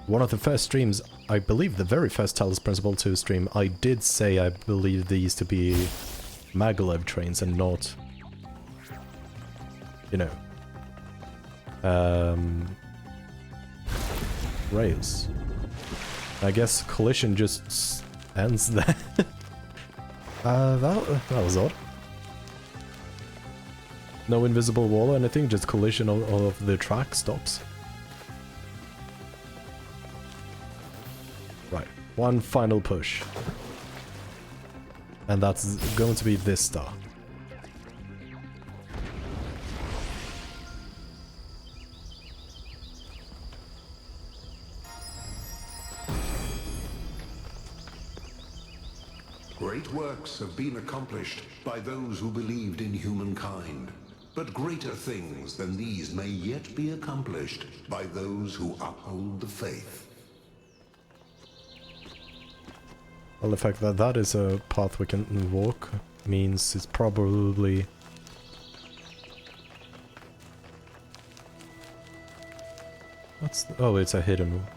one of the first streams, I believe the very first Talos Principle 2 stream, I did say I believe these to be maglev trains and not, you know, rails. I guess collision just ends there. That was odd. No invisible wall or anything, just collision of the track stops. Right, one final push. And that's going to be this star. Great works have been accomplished by those who believed in humankind, but greater things than these may yet be accomplished by those who uphold the faith. Well, the fact that that is a path we can walk means it's probably... oh, it's a hidden one.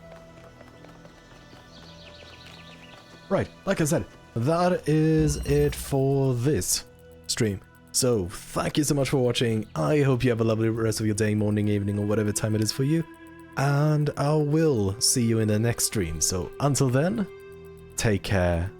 Right, like I said, that is it for this stream. So, thank you so much for watching. I hope you have a lovely rest of your day, morning, evening, or whatever time it is for you. And I will see you in the next stream. So, until then, take care